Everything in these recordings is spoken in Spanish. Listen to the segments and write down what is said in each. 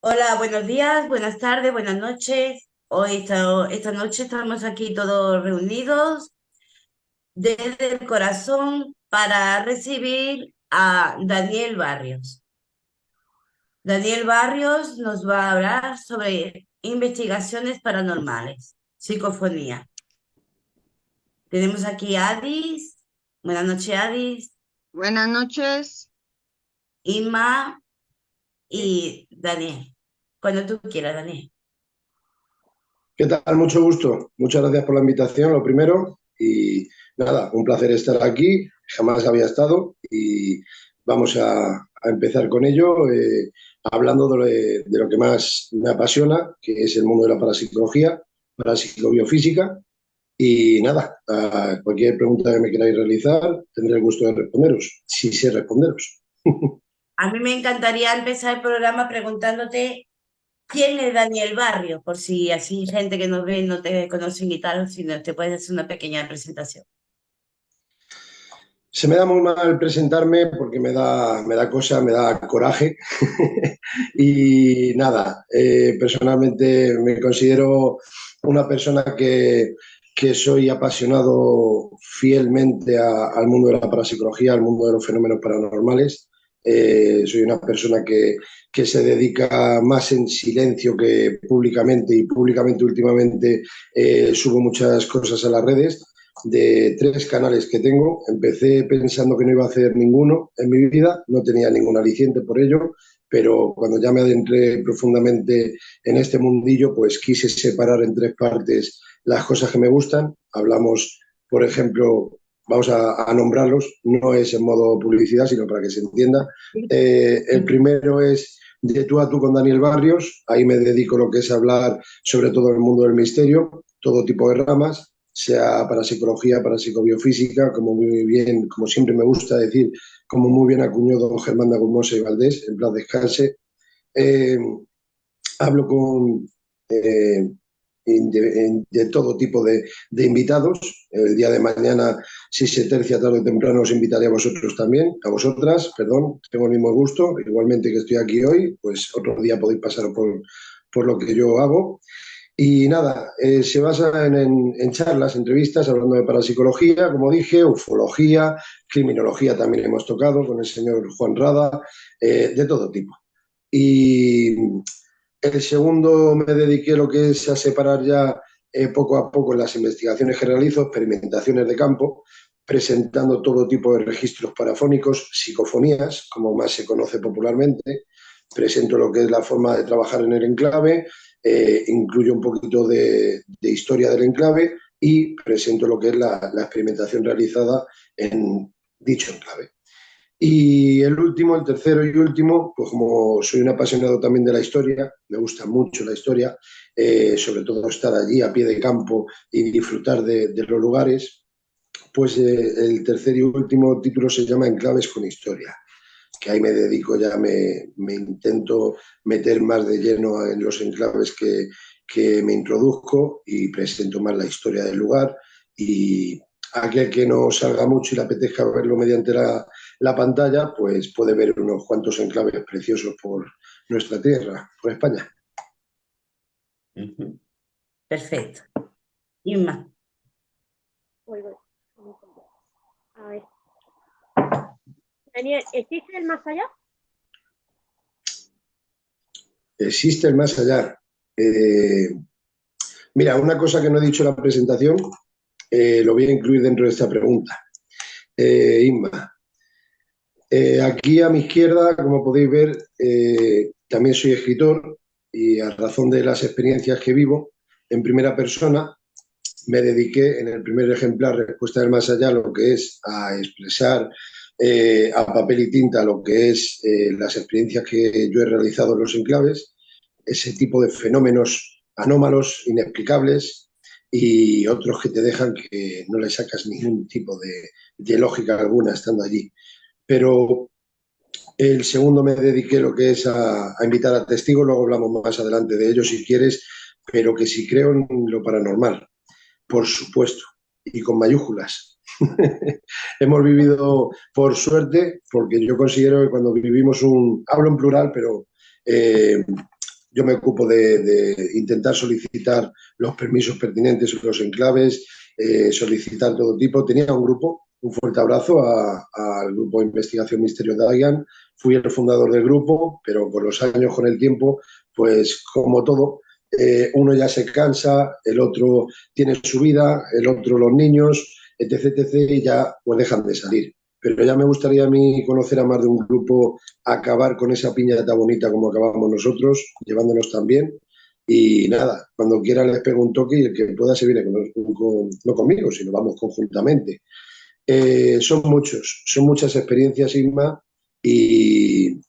Hola, buenos días, buenas tardes, buenas noches. Esta noche estamos aquí todos reunidos desde el corazón para recibir a Daniel Barrios. Daniel Barrios nos va a hablar sobre investigaciones paranormales, psicofonía. Tenemos aquí a Adis. Buenas noches, Adis, Buenas noches. Inma y Daniel. Cuando tú quieras, Daniel. ¿Qué tal? Mucho gusto. Muchas gracias por la invitación, lo primero. Y nada, un placer estar aquí. Jamás había estado y vamos a empezar con ello, hablando de lo que más me apasiona, que es el mundo de la parapsicología, parapsicobiofísica. Y nada, a cualquier pregunta que me queráis realizar, tendré el gusto de responderos, si sé responderos. A mí me encantaría empezar el programa preguntándote quién es Daniel Barrio, por si así gente que nos ve no te conocen y tal, si no te puedes hacer una pequeña presentación. Se me da muy mal presentarme porque me da cosa, me da coraje. Y nada, personalmente me considero una persona que soy apasionado fielmente al mundo de la parapsicología, al mundo de los fenómenos paranormales. Soy una persona que se dedica más en silencio que públicamente, y públicamente últimamente subo muchas cosas a las redes. De 3 canales que tengo, empecé pensando que no iba a hacer ninguno en mi vida, no tenía ningún aliciente por ello, pero cuando ya me adentré profundamente en este mundillo, pues quise separar en 3 partes las cosas que me gustan. Hablamos, por ejemplo, vamos a nombrarlos, no es en modo publicidad, sino para que se entienda. Sí. El primero es De tú a tú con Daniel Barrios, ahí me dedico a lo que es hablar sobre todo el mundo del misterio, todo tipo de ramas, sea para psicología, para psicobiofísica, como muy bien, como siempre me gusta decir, como muy bien acuñó don Germán de Agusmosa y Valdés, en plan descanse. Eh, Hablo con eh, de todo tipo de invitados. El día de mañana, si se tercia tarde o temprano, os invitaré a vosotros también, a vosotras, perdón, tengo el mismo gusto, igualmente que estoy aquí hoy, pues otro día podéis pasar por lo que yo hago. Y nada, se basa en charlas, entrevistas, hablando de parapsicología, como dije, ufología, criminología también hemos tocado con el señor Juan Rada, de todo tipo. Y el segundo me dediqué a lo que es a separar ya poco a poco las investigaciones que realizo, experimentaciones de campo, presentando todo tipo de registros parafónicos, psicofonías, como más se conoce popularmente. Presento lo que es la forma de trabajar en el enclave, incluyo un poquito de historia del enclave y presento lo que es la experimentación realizada en dicho enclave. Y el último, el tercero y último, pues como soy un apasionado también de la historia, me gusta mucho la historia, sobre todo estar allí a pie de campo y disfrutar de los lugares, pues el tercer y último título se llama Enclaves con Historia, que ahí me dedico, ya me intento meter más de lleno en los enclaves que me introduzco y presento más la historia del lugar. Y aquel que no salga mucho y le apetezca verlo mediante la pantalla, pues puede ver unos cuantos enclaves preciosos por nuestra tierra, por España. Ujú. Perfecto. Inma, Voy, voy. A ver. Daniel, ¿existe el más allá? Existe el más allá. Eh, Mira, una cosa que no he dicho en la presentación, lo voy a incluir dentro de esta pregunta. Inma, aquí a mi izquierda, como podéis ver, también soy escritor y a razón de las experiencias que vivo en primera persona, me dediqué en el primer ejemplar, Respuesta del Más Allá, lo que es a expresar a papel y tinta lo que es las experiencias que yo he realizado en los enclaves, ese tipo de fenómenos anómalos, inexplicables y otros que te dejan que no le sacas ningún tipo de lógica alguna estando allí. Pero el segundo me dediqué lo que es a invitar a testigos, luego hablamos más adelante de ello si quieres, pero que si creo en lo paranormal, por supuesto, y con mayúsculas. Hemos vivido, por suerte, porque yo considero que cuando vivimos hablo en plural, pero eh, yo me ocupo de intentar solicitar los permisos pertinentes en los enclaves, solicitar todo tipo. Tenía un grupo, un fuerte abrazo al grupo de investigación Misterios de Dayan. Fui el fundador del grupo, pero con los años, con el tiempo, pues como todo, uno ya se cansa, el otro tiene su vida, el otro los niños, etc., etc., y ya pues dejan de salir. Pero ya me gustaría a mí conocer a más de un grupo, acabar con esa piñata bonita como acabamos nosotros, llevándonos tan bien. Y nada, cuando quiera les pego un toque y el que pueda se viene no conmigo, sino vamos conjuntamente. Son muchas experiencias, Isma, y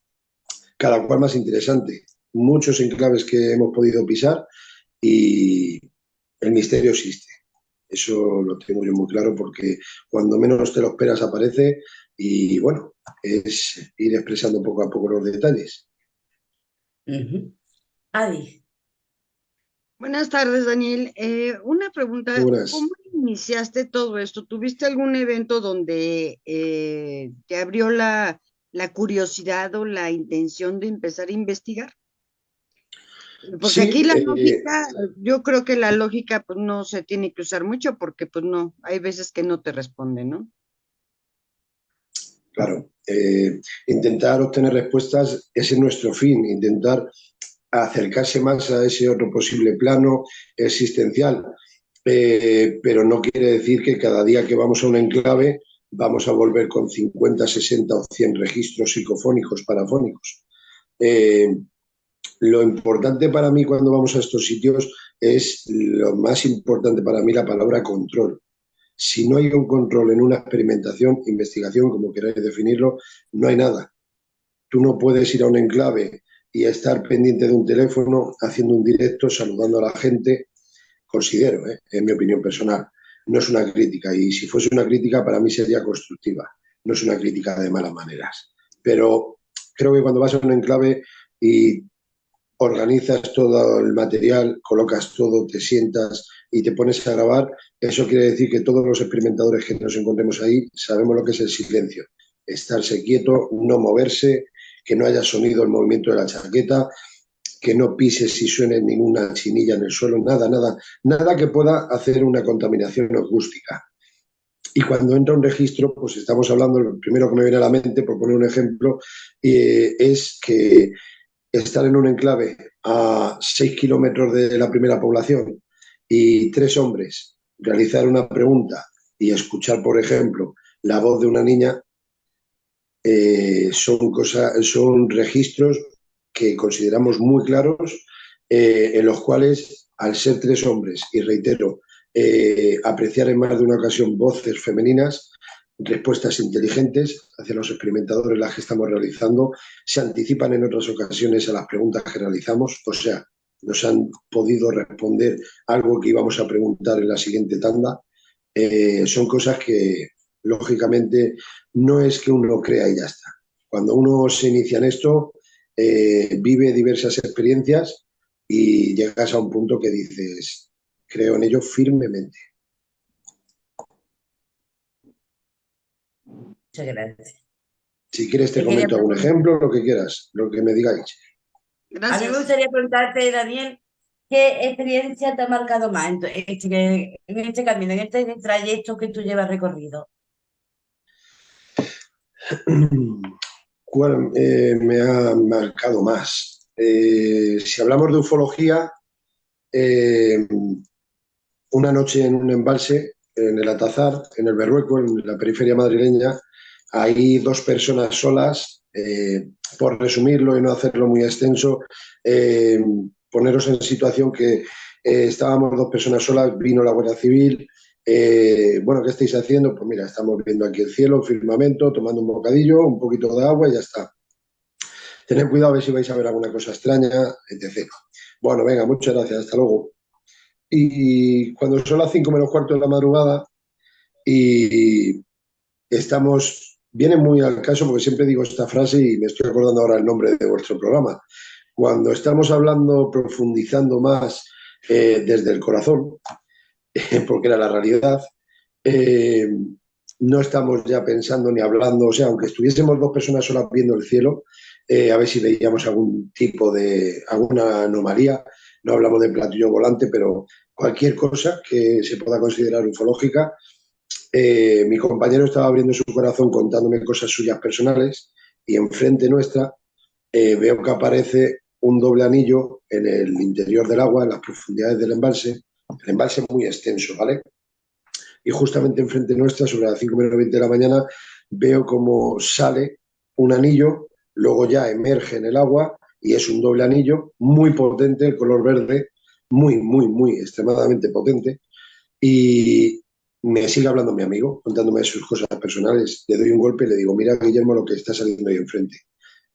cada cual más interesante. Muchos enclaves que hemos podido pisar y el misterio existe. Eso lo tengo yo muy claro porque cuando menos te lo esperas aparece y bueno, es ir expresando poco a poco los detalles. Adi. Buenas tardes, Daniel. Una pregunta, ¿cómo Buenas. iniciaste todo esto? ¿Tuviste algún evento donde te abrió la curiosidad o la intención de empezar a investigar? Porque aquí Sí, la lógica, yo creo que la lógica pues no se tiene que usar mucho porque pues no, hay veces que no te responden, ¿no? claro. Intentar obtener respuestas, ese es nuestro fin, intentar acercarse más a ese otro posible plano existencial. Pero no quiere decir que cada día que vamos a un enclave vamos a volver con 50, 60 o 100 registros psicofónicos, parafónicos. Lo importante para mí cuando vamos a estos sitios es lo más importante para mí la palabra control. Si no hay un control en una experimentación, investigación, como queráis definirlo, no hay nada. Tú no puedes ir a un enclave y estar pendiente de un teléfono, haciendo un directo, saludando a la gente. Considero, en mi opinión personal, no es una crítica. Y si fuese una crítica, para mí sería constructiva. No es una crítica de malas maneras. Pero creo que cuando vas a un enclave y organizas todo el material, colocas todo, te sientas y te pones a grabar, eso quiere decir que todos los experimentadores que nos encontremos ahí sabemos lo que es el silencio. Estarse quieto, no moverse, que no haya sonido el movimiento de la chaqueta, que no pises y suene ninguna chinilla en el suelo, nada, nada, nada que pueda hacer una contaminación acústica. Y cuando entra un registro, pues estamos hablando, lo primero que me viene a la mente, por poner un ejemplo, es que estar en un enclave a 6 kilómetros de la primera población y 3 hombres realizar una pregunta y escuchar, por ejemplo, la voz de una niña, son registros que consideramos muy claros, en los cuales, al ser 3 hombres, y reitero, apreciar en más de una ocasión voces femeninas, respuestas inteligentes hacia los experimentadores las que estamos realizando, se anticipan en otras ocasiones a las preguntas que realizamos, o sea, nos han podido responder algo que íbamos a preguntar en la siguiente tanda. Son cosas que, lógicamente, no es que uno crea y ya está. Cuando uno se inicia en esto, vive diversas experiencias y llegas a un punto que dices, creo en ello firmemente. Muchas gracias. Si quieres te Te quería comento algún preguntar. ejemplo, lo que quieras, lo que me digáis. A mí me Gracias. gustaría preguntarte, Daniel, ¿qué experiencia te ha marcado más en este camino, en este trayecto que tú llevas recorrido? ¿Cuál me ha marcado más? Si hablamos de ufología, eh, una noche en un embalse, en el Atazar, en el Berrueco, en la periferia madrileña, hay 2 personas solas. Por resumirlo y no hacerlo muy extenso, poneros en situación que estábamos 2 personas solas, vino la Guardia Civil. Bueno, ¿qué estáis haciendo? Pues mira, estamos viendo aquí el cielo, el firmamento, tomando un bocadillo, un poquito de agua y ya está. Tened cuidado a ver si vais a ver alguna cosa extraña, etc. Bueno, venga, muchas gracias, hasta luego. Y cuando son las 5 menos cuarto de la madrugada y viene muy al caso porque siempre digo esta frase y me estoy acordando ahora el nombre de vuestro programa. Cuando estamos hablando, profundizando más desde el corazón, porque era la realidad, eh, no estamos ya pensando ni hablando, o sea, aunque estuviésemos 2 personas solas viendo el cielo, a ver si veíamos alguna anomalía. No hablamos de platillo volante, pero cualquier cosa que se pueda considerar ufológica. Mi compañero estaba abriendo su corazón contándome cosas suyas personales y enfrente nuestra veo que aparece un doble anillo en el interior del agua, en las profundidades del embalse. El embalse es muy extenso, ¿vale? Y justamente enfrente nuestra, sobre las 5:20 de la mañana, veo cómo sale un anillo, luego ya emerge en el agua y es un doble anillo muy potente, el color verde, muy, muy, muy extremadamente potente. Y me sigue hablando mi amigo, contándome sus cosas personales. Le doy un golpe y le digo, mira, Guillermo, lo que está saliendo ahí enfrente.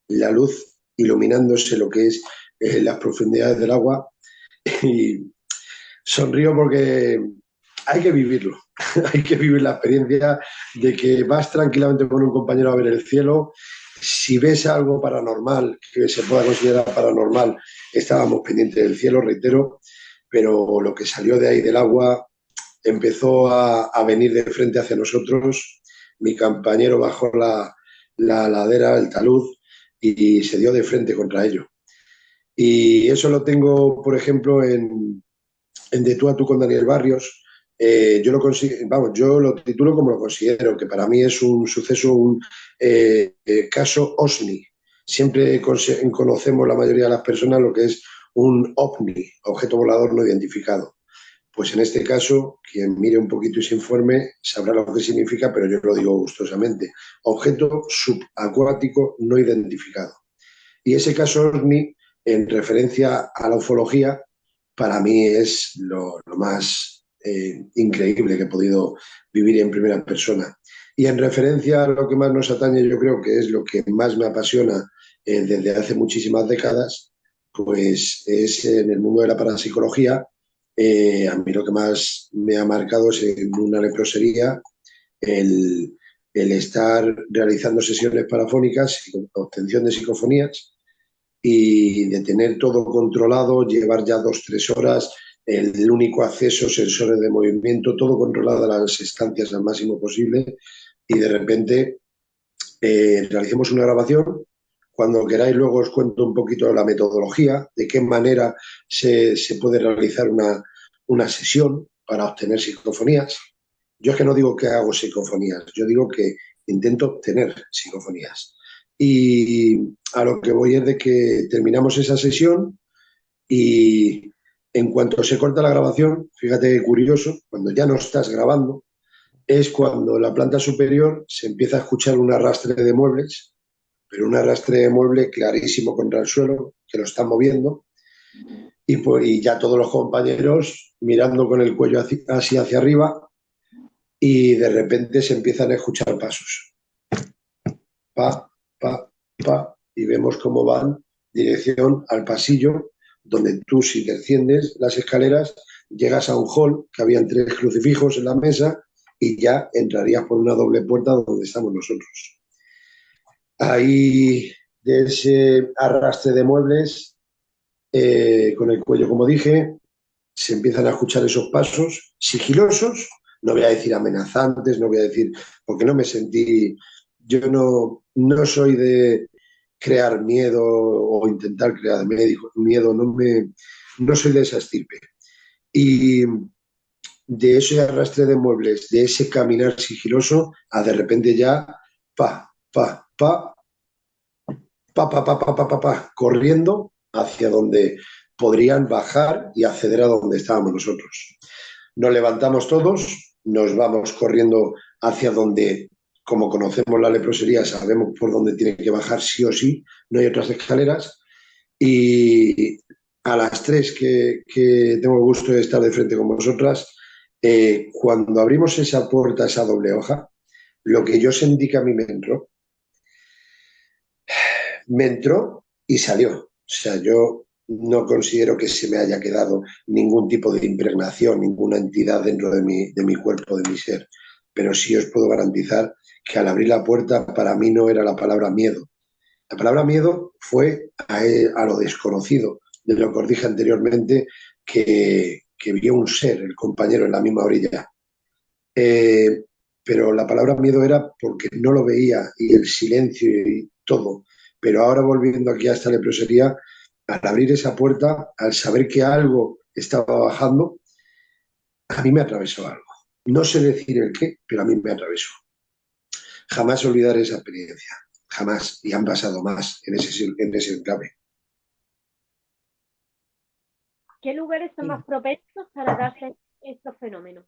La luz iluminándose lo que es las profundidades del agua. Y sonrío porque hay que vivirlo. Hay que vivir la experiencia de que vas tranquilamente con un compañero a ver el cielo. Si ves algo paranormal, que se pueda considerar paranormal, estábamos pendientes del cielo, reitero, pero lo que salió de ahí del agua empezó a venir de frente hacia nosotros. Mi compañero bajó la ladera, el talud, y se dio de frente contra ello. Y eso lo tengo, por ejemplo, en De tú a tú con Daniel Barrios. Yo lo titulo como lo considero, que para mí es un suceso, un caso OSNI. Siempre conocemos la mayoría de las personas lo que es un OVNI, objeto volador no identificado. Pues en este caso, quien mire un poquito y se informe sabrá lo que significa, pero yo lo digo gustosamente. Objeto subacuático no identificado. Y ese caso OVNI, en referencia a la ufología, para mí es lo más increíble que he podido vivir en primera persona. Y en referencia a lo que más nos atañe, yo creo que es lo que más me apasiona desde hace muchísimas décadas, pues es en el mundo de la parapsicología. A mí lo que más me ha marcado es en una leprosería el, el estar realizando sesiones parafónicas, obtención de psicofonías, y de tener todo controlado, llevar ya 2, 3 horas, el único acceso, sensores de movimiento, todo controlado a las estancias al máximo posible, y de repente realicemos una grabación. Cuando queráis luego os cuento un poquito la metodología, de qué manera se puede realizar una sesión para obtener psicofonías. Yo es que no digo que hago psicofonías, yo digo que intento obtener psicofonías. Y a lo que voy es de que terminamos esa sesión y en cuanto se corta la grabación, fíjate qué curioso, cuando ya no estás grabando, es cuando en la planta superior se empieza a escuchar un arrastre de muebles, pero un arrastre de mueble clarísimo contra el suelo, que lo están moviendo, y ya todos los compañeros mirando con el cuello así hacia arriba, y de repente se empiezan a escuchar pasos. Pa, pa, pa, y vemos cómo van dirección al pasillo, donde tú, si desciendes las escaleras, llegas a un hall, que habían 3 crucifijos en la mesa, y ya entrarías por una doble puerta donde estamos nosotros. Ahí, de ese arrastre de muebles, con el cuello, como dije, se empiezan a escuchar esos pasos sigilosos, no voy a decir amenazantes, no voy a decir, porque no me sentí, yo no soy de crear miedo o intentar crear miedo, no soy de esa estirpe. Y de ese arrastre de muebles, de ese caminar sigiloso, a de repente ya, pa, pa, pa, corriendo hacia donde podrían bajar y acceder a donde estábamos nosotros. Nos levantamos todos, nos vamos corriendo hacia donde, como conocemos la leprosería, sabemos por dónde tiene que bajar sí o sí, no hay otras escaleras, y a las 3 que tengo el gusto de estar de frente con vosotras, cuando abrimos esa puerta, esa doble hoja, lo que yo sentí que a mí me entró y salió. O sea, yo no considero que se me haya quedado ningún tipo de impregnación, ninguna entidad dentro de mi cuerpo, de mi ser. Pero sí os puedo garantizar que al abrir la puerta, para mí no era la palabra miedo. La palabra miedo fue a lo desconocido, de lo que os dije anteriormente, que vio un ser, el compañero, en la misma orilla. Pero la palabra miedo era porque no lo veía, y el silencio y todo pero ahora volviendo aquí a esta leprosería, al abrir esa puerta, al saber que algo estaba bajando, a mí me atravesó algo. No sé decir el qué, pero a mí me atravesó. Jamás olvidaré esa experiencia, jamás, y han pasado más en ese enclave. ¿Qué lugares son más propensos para darse estos fenómenos?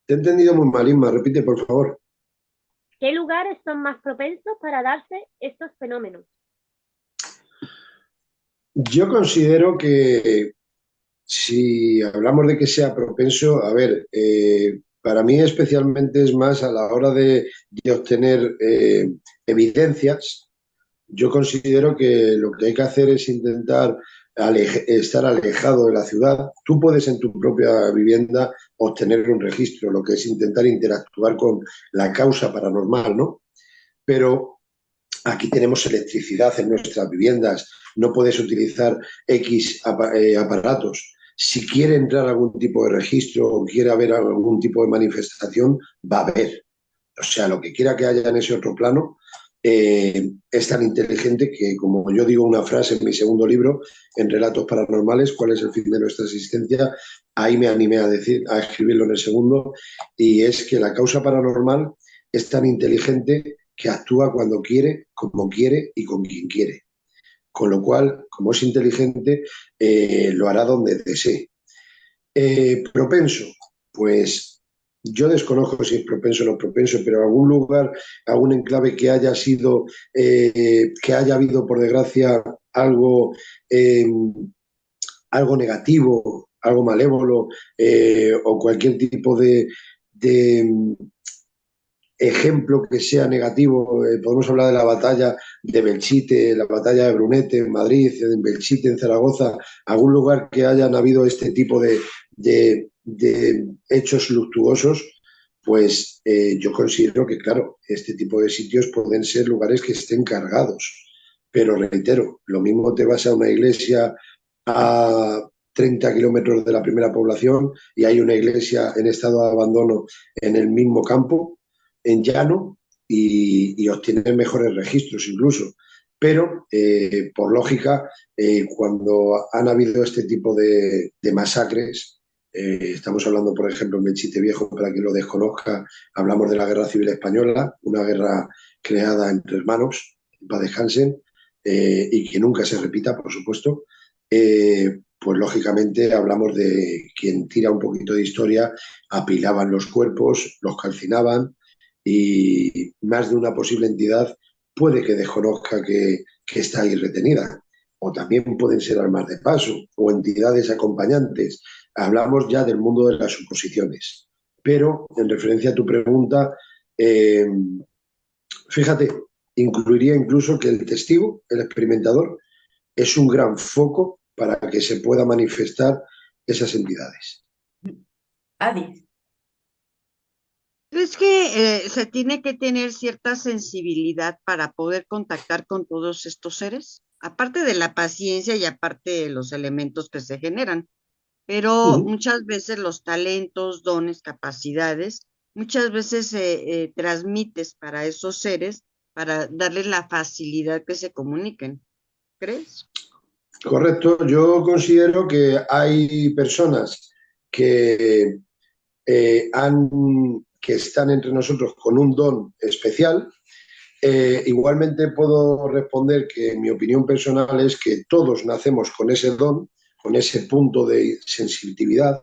Te he entendido muy mal, Inma, repite por favor. ¿Qué lugares son más propensos para darse estos fenómenos? Yo considero que si hablamos de que sea propenso, a ver, para mí especialmente es más a la hora de obtener evidencias. Yo considero que lo que hay que hacer es intentar estar alejado de la ciudad. Tú puedes en tu propia vivienda obtener un registro, lo que es intentar interactuar con la causa paranormal, ¿no? Pero aquí tenemos electricidad en nuestras viviendas, no puedes utilizar X aparatos. Si quiere entrar algún tipo de registro o quiere haber algún tipo de manifestación, va a haber. O sea, lo que quiera que haya en ese otro plano, es tan inteligente que, como yo digo una frase en mi segundo libro, en Relatos Paranormales, ¿cuál es el fin de nuestra existencia? Ahí me animé a escribirlo en el segundo, y es que la causa paranormal es tan inteligente que actúa cuando quiere, como quiere y con quien quiere. Con lo cual, como es inteligente, lo hará donde desee. Propenso, pues yo desconozco si es propenso o no propenso, pero algún lugar, algún enclave que haya sido, que haya habido, por desgracia, eh, algo negativo, algo malévolo, o cualquier tipo de ejemplo que sea negativo. Podemos hablar de la batalla de Belchite, la batalla de Brunete en Madrid, en Belchite, en Zaragoza, algún lugar que hayan habido este tipo de hechos luctuosos, pues yo considero que, claro, este tipo de sitios pueden ser lugares que estén cargados. Pero reitero, lo mismo te vas a una iglesia a 30 kilómetros de la primera población y hay una iglesia en estado de abandono en el mismo campo, en llano, y obtener mejores registros incluso. Pero, por lógica, cuando han habido este tipo de masacres, estamos hablando, por ejemplo, en Belchite Viejo, para quien lo desconozca, hablamos de la Guerra Civil Española, una guerra creada entre hermanos, en paz descansen, y que nunca se repita, por supuesto. Pues lógicamente hablamos de quien tira un poquito de historia, apilaban los cuerpos, los calcinaban, y más de una posible entidad puede que desconozca que está ahí retenida. O también pueden ser armas de paso o entidades acompañantes. Hablamos ya del mundo de las suposiciones. Pero, en referencia a tu pregunta, eh, fíjate, incluiría incluso que el testigo, el experimentador, es un gran foco para que se pueda manifestar esas entidades. Adi. ¿Crees que se tiene que tener cierta sensibilidad para poder contactar con todos estos seres? Aparte de la paciencia y aparte de los elementos que se generan, pero muchas veces los talentos, dones, capacidades, muchas veces transmites para esos seres para darles la facilidad que se comuniquen. ¿Crees? Correcto, yo considero que hay personas que, que están entre nosotros con un don especial. Igualmente puedo responder que mi opinión personal es que todos nacemos con ese don, con ese punto de sensitividad.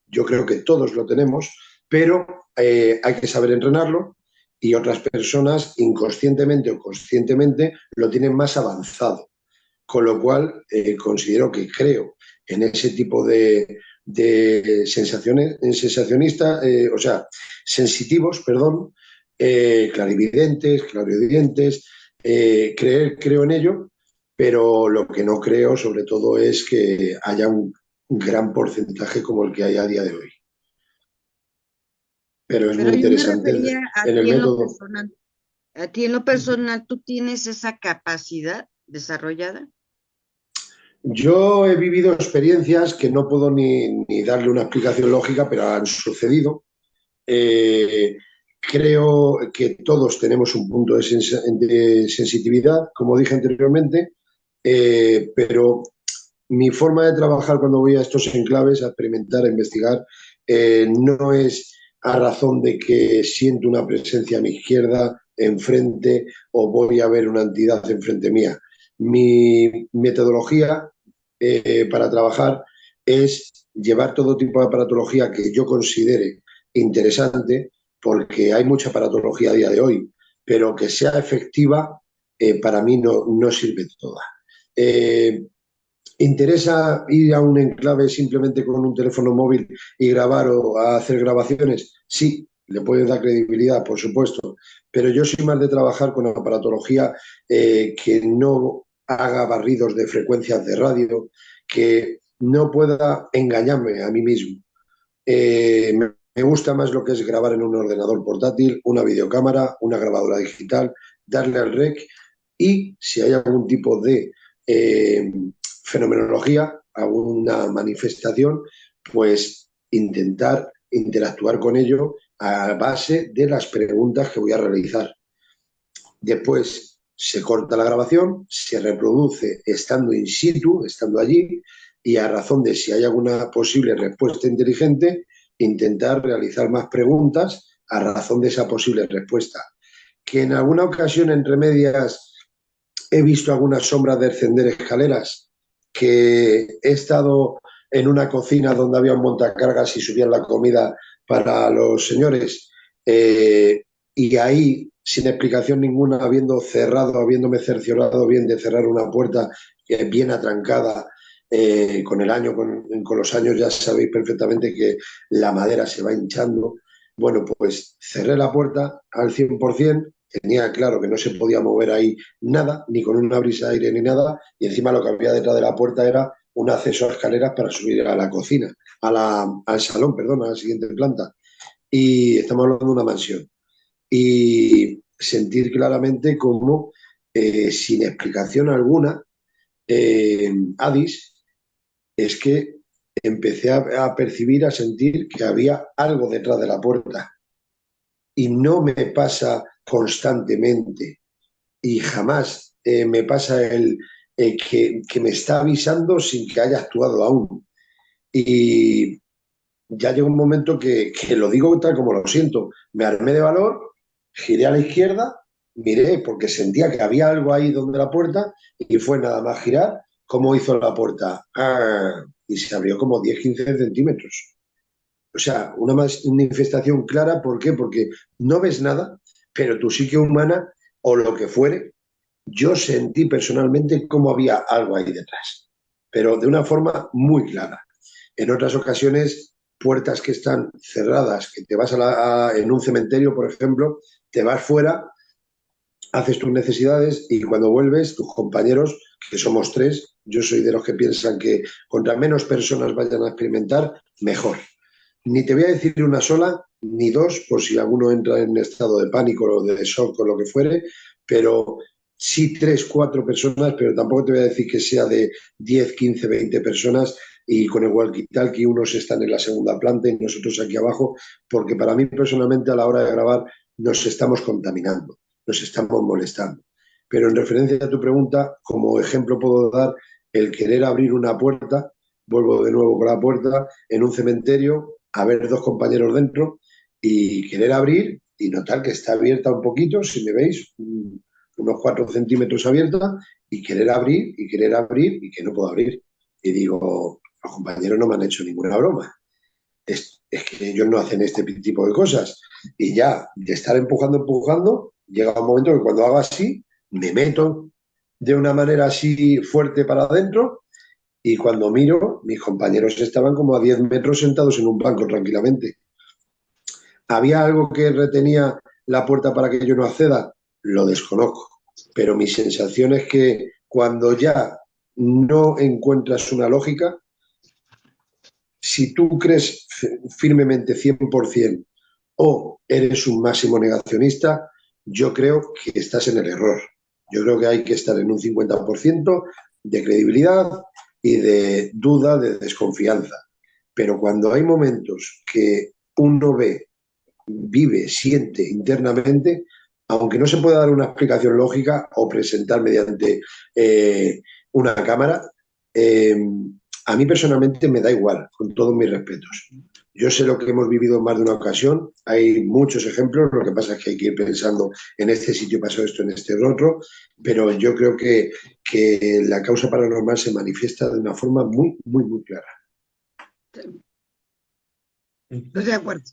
Yo creo que todos lo tenemos, pero hay que saber entrenarlo, y otras personas inconscientemente o conscientemente lo tienen más avanzado. Con lo cual, considero que creo en ese tipo de sensaciones, sensacionistas, o sea, sensitivos, perdón, clarividentes, clarividentes, creo en ello, pero lo que no creo, sobre todo, es que haya un gran porcentaje como el que hay a día de hoy. Pero es muy Pero yo me interesante refería a en el ti en lo método. personal. A ti en lo personal, ¿tú tienes esa capacidad desarrollada? Yo he vivido experiencias que no puedo ni darle una explicación lógica, pero han sucedido. Eh, creo que todos tenemos un punto de sensitividad, como dije anteriormente, pero mi forma de trabajar cuando voy a estos enclaves, a experimentar, a investigar, no es a razón de que siento una presencia a mi izquierda, enfrente, o voy a ver una entidad enfrente mía. Mi metodología para trabajar es llevar todo tipo de aparatología que yo considere interesante, porque hay mucha aparatología a día de hoy, pero que sea efectiva, para mí no sirve toda. ¿Interesa ir a un enclave simplemente con un teléfono móvil y grabar o hacer grabaciones? Sí, le puede dar credibilidad, por supuesto, pero yo soy más de trabajar con aparatología que no haga barridos de frecuencias de radio, que no pueda engañarme a mí mismo. Me gusta más lo que es grabar en un ordenador portátil, una videocámara, una grabadora digital, darle al rec y si hay algún tipo de fenomenología, alguna manifestación, pues intentar interactuar con ello a base de las preguntas que voy a realizar. Después se corta la grabación, se reproduce estando in situ, estando allí, y a razón de si hay alguna posible respuesta inteligente, intentar realizar más preguntas a razón de esa posible respuesta. Que en alguna ocasión, entre medias, he visto algunas sombras descender escaleras, que he estado en una cocina donde había un montacargas y subían la comida para los señores, y ahí, sin explicación ninguna, habiéndome cerciorado bien de cerrar una puerta bien atrancada, con los años ya sabéis perfectamente que la madera se va hinchando. Bueno, pues cerré la puerta al 100%, tenía claro que no se podía mover ahí nada, ni con una brisa de aire ni nada, y encima lo que había detrás de la puerta era un acceso a escaleras para subir a la cocina, al salón, perdón, a la siguiente planta. Y estamos hablando de una mansión. Y sentir claramente cómo, sin explicación alguna, Adis, es que empecé a percibir, a sentir que había algo detrás de la puerta. Y no me pasa constantemente y jamás me pasa que me está avisando sin que haya actuado aún. Y ya llegó un momento que lo digo tal como lo siento. Me armé de valor, giré a la izquierda, miré porque sentía que había algo ahí donde la puerta y fue nada más girar. ¿Cómo hizo la puerta? ¡Ah! Y se abrió como 10-15 centímetros. O sea, una manifestación clara. ¿Por qué? Porque no ves nada, pero tu psique humana o lo que fuere, yo sentí personalmente cómo había algo ahí detrás, pero de una forma muy clara. En otras ocasiones, puertas que están cerradas, que te vas en un cementerio, por ejemplo, te vas fuera, haces tus necesidades y cuando vuelves, tus compañeros, que somos 3, yo soy de los que piensan que contra menos personas vayan a experimentar, mejor. Ni te voy a decir una sola, ni 2, por si alguno entra en estado de pánico o de shock o lo que fuere, pero sí 3-4 personas, pero tampoco te voy a decir que sea de 10, 15, 20 personas y con el walkie-talkie unos están en la segunda planta y nosotros aquí abajo, porque para mí personalmente a la hora de grabar nos estamos contaminando, nos estamos molestando. Pero en referencia a tu pregunta, como ejemplo puedo dar el querer abrir una puerta, vuelvo de nuevo con la puerta, en un cementerio, a ver 2 compañeros dentro y querer abrir y notar que está abierta un poquito, si me veis, unos 4 centímetros abierta, y querer abrir y que no puedo abrir. Y digo, los compañeros no me han hecho ninguna broma. Es que ellos no hacen este tipo de cosas. Y ya, de estar empujando, llega un momento que cuando hago así, me meto de una manera así fuerte para adentro y cuando miro, mis compañeros estaban como a 10 metros sentados en un banco tranquilamente. ¿Había algo que retenía la puerta para que yo no acceda? Lo desconozco. Pero mi sensación es que cuando ya no encuentras una lógica, si tú crees firmemente 100% o eres un máximo negacionista, yo creo que estás en el error. Yo creo que hay que estar en un 50% de credibilidad y de duda, de desconfianza. Pero cuando hay momentos que uno ve vive, siente internamente, aunque no se pueda dar una explicación lógica o presentar mediante una cámara, a mí personalmente me da igual, con todos mis respetos. Yo sé lo que hemos vivido en más de una ocasión, hay muchos ejemplos, lo que pasa es que hay que ir pensando en este sitio pasó esto, en este otro, pero yo creo que la causa paranormal se manifiesta de una forma muy, muy, muy clara. Estoy de acuerdo.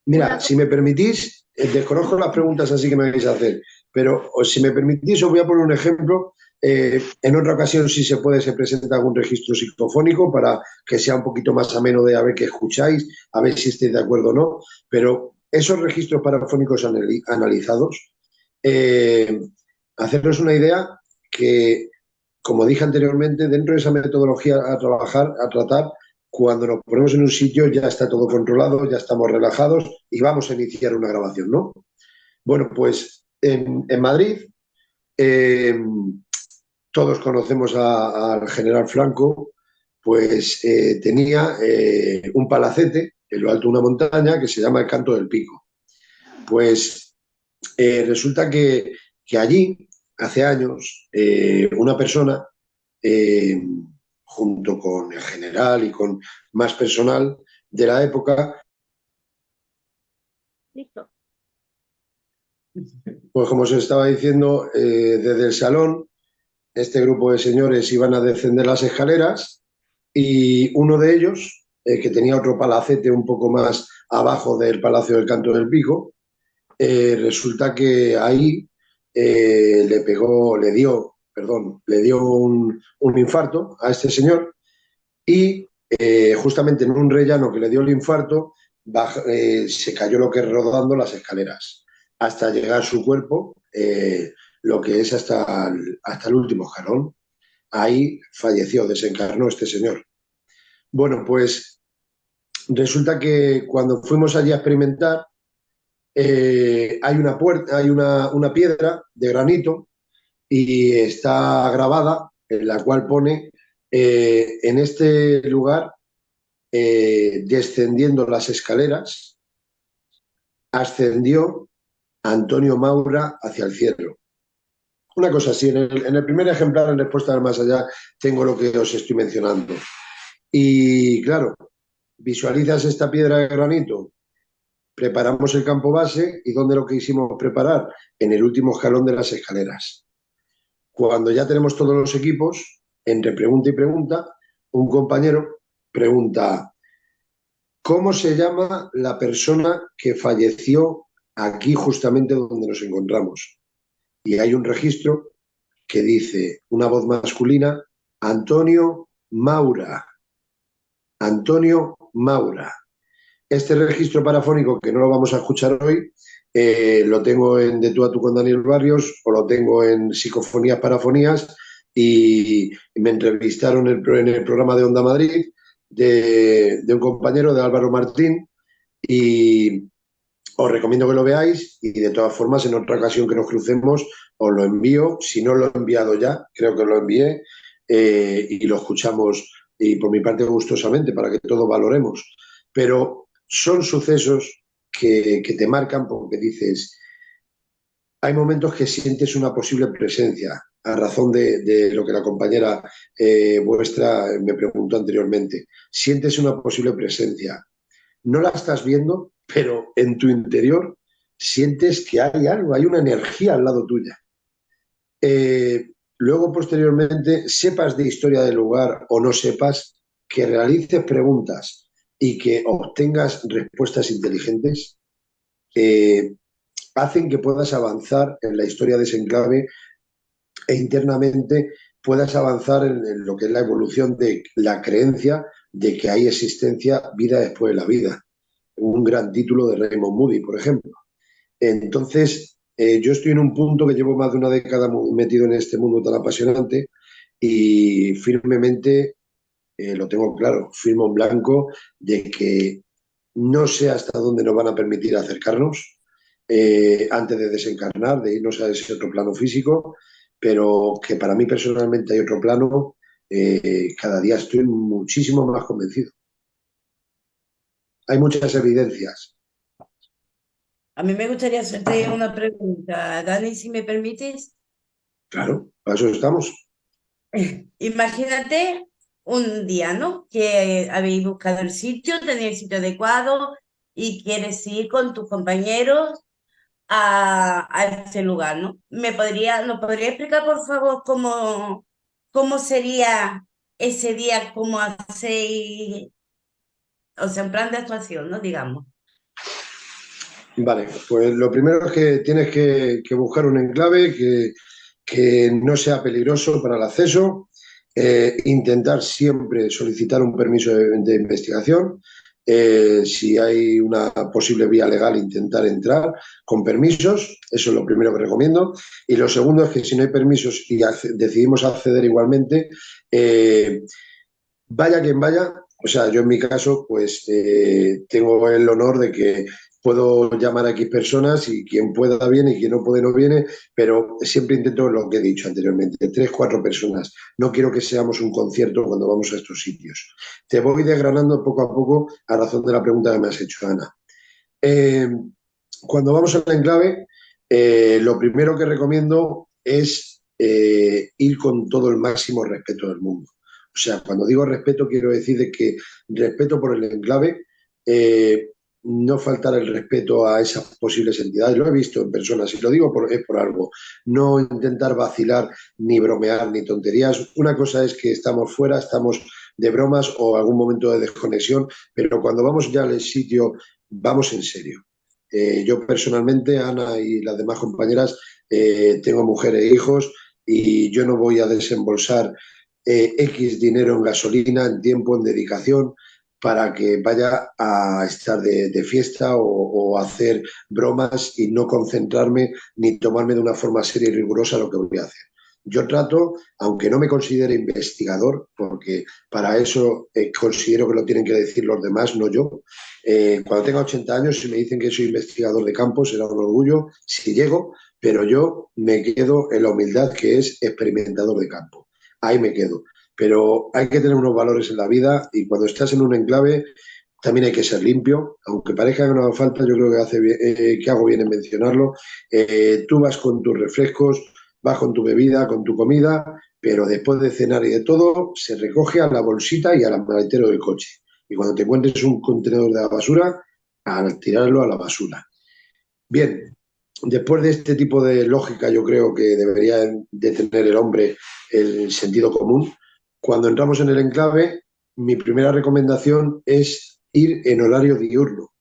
Mira, si me permitís, desconozco las preguntas así que me vais a hacer, pero si me permitís os voy a poner un ejemplo. En otra ocasión, si se puede, se presenta algún registro psicofónico para que sea un poquito más ameno de a ver qué escucháis, a ver si estáis de acuerdo o no, pero esos registros parafónicos analizados, haceros una idea que, como dije anteriormente, dentro de esa metodología a trabajar, a tratar, cuando nos ponemos en un sitio ya está todo controlado, ya estamos relajados y vamos a iniciar una grabación, ¿no? Bueno, pues en Madrid todos conocemos al general Franco, pues tenía un palacete en lo alto de una montaña que se llama el Canto del Pico. Pues resulta que allí, hace años, una persona junto con el general y con más personal de la época, Listo. pues como os estaba diciendo, desde el salón, este grupo de señores iban a descender las escaleras y uno de ellos, que tenía otro palacete un poco más abajo del Palacio del Canto del Pico, resulta que ahí le dio un infarto a este señor y justamente en un rellano que le dio el infarto se cayó lo que es rodando las escaleras hasta llegar su cuerpo, lo que es hasta el último escalón. Ahí falleció, desencarnó este señor. Bueno, pues resulta que cuando fuimos allí a experimentar, hay una puerta, hay una piedra de granito y está grabada en la cual pone en este lugar, descendiendo las escaleras, ascendió Antonio Maura hacia el cielo. Una cosa así, en el primer ejemplar, en Respuesta del Más Allá, tengo lo que os estoy mencionando. Y claro, visualizas esta piedra de granito, preparamos el campo base y ¿dónde lo quisimos preparar? En el último escalón de las escaleras. Cuando ya tenemos todos los equipos, entre pregunta y pregunta, un compañero pregunta: ¿cómo se llama la persona que falleció aquí justamente donde nos encontramos? Y hay un registro que dice, una voz masculina: Antonio Maura. Antonio Maura. Este registro parafónico, que no lo vamos a escuchar hoy, lo tengo en De tú a tú con Daniel Barrios, o lo tengo en Psicofonías Parafonías, y me entrevistaron en el programa de Onda Madrid de un compañero, de Álvaro Martín, y os recomiendo que lo veáis, y de todas formas en otra ocasión que nos crucemos os lo envío, si no lo he enviado ya, creo que lo envié, y lo escuchamos, y por mi parte gustosamente, para que todos valoremos. Pero son sucesos que te marcan porque dices, hay momentos que sientes una posible presencia, a razón de lo que la compañera vuestra me preguntó anteriormente. Sientes una posible presencia. No la estás viendo, pero en tu interior sientes que hay algo, hay una energía al lado tuya. Luego, posteriormente, sepas de historia del lugar o no sepas, que realices preguntas y que obtengas respuestas inteligentes, hacen que puedas avanzar en la historia de ese enclave e internamente puedas avanzar en lo que es la evolución de la creencia de que hay existencia, vida después de la vida. Un gran título de Raymond Moody, por ejemplo. Entonces, yo estoy en un punto que llevo más de una década metido en este mundo tan apasionante y firmemente, lo tengo claro, firmo en blanco de que no sé hasta dónde nos van a permitir acercarnos antes de desencarnar, de irnos a ese otro plano físico, pero que para mí personalmente hay otro plano, cada día estoy muchísimo más convencido. Hay muchas evidencias A mí me gustaría hacerte una pregunta, Dani, si me permites. Claro, para eso estamos. Imagínate un día, ¿no? Que habéis buscado el sitio, tenéis el sitio adecuado y quieres ir con tus compañeros a ese lugar, ¿no? ¿Nos podría explicar, por favor, cómo sería ese día, cómo hacéis, o sea, un plan de actuación, ¿no? Digamos. Vale, pues lo primero es que tienes que buscar un enclave que no sea peligroso para el acceso, intentar siempre solicitar un permiso de investigación, si hay una posible vía legal, intentar entrar con permisos, eso es lo primero que recomiendo. Y lo segundo es que si no hay permisos y decidimos acceder igualmente, vaya quien vaya, o sea, yo en mi caso, pues tengo el honor de que puedo llamar a X personas y quien pueda viene y quien no puede no viene, pero siempre intento lo que he dicho anteriormente, tres, cuatro personas. No quiero que seamos un concierto cuando vamos a estos sitios. Te voy desgranando poco a poco a razón de la pregunta que me has hecho, Ana. Eh, Cuando vamos al enclave, lo primero que recomiendo es ir con todo el máximo respeto del mundo. O sea, cuando digo respeto, quiero decir de que respeto por el enclave, no faltar el respeto a esas posibles entidades. Lo he visto en personas y lo digo es por algo. No intentar vacilar, ni bromear, ni tonterías. Una cosa es que estamos fuera, estamos de bromas o algún momento de desconexión, pero cuando vamos ya al sitio, vamos en serio. Yo personalmente, Ana y las demás compañeras, tengo mujer e hijos y yo no voy a desembolsar X dinero en gasolina, en tiempo, en dedicación, para que vaya a estar de fiesta o hacer bromas y no concentrarme ni tomarme de una forma seria y rigurosa lo que voy a hacer. Yo trato, aunque no me considere investigador, porque para eso considero que lo tienen que decir los demás, no yo. Cuando tenga 80 años, si me dicen que soy investigador de campo, será un orgullo si llego, pero yo me quedo en la humildad que es experimentador de campo. Ahí me quedo. Pero hay que tener unos valores en la vida y cuando estás en un enclave también hay que ser limpio, aunque parezca que no haga falta, yo creo que, que hago bien en mencionarlo. Tú vas con tus refrescos, vas con tu bebida, con tu comida, pero después de cenar y de todo, se recoge a la bolsita y al maletero del coche. Y cuando te encuentres un contenedor de la basura, al tirarlo a la basura. Bien, después de este tipo de lógica, yo creo que debería de tener el hombre el sentido común. Cuando entramos en el enclave, mi primera recomendación es ir en horario diurno.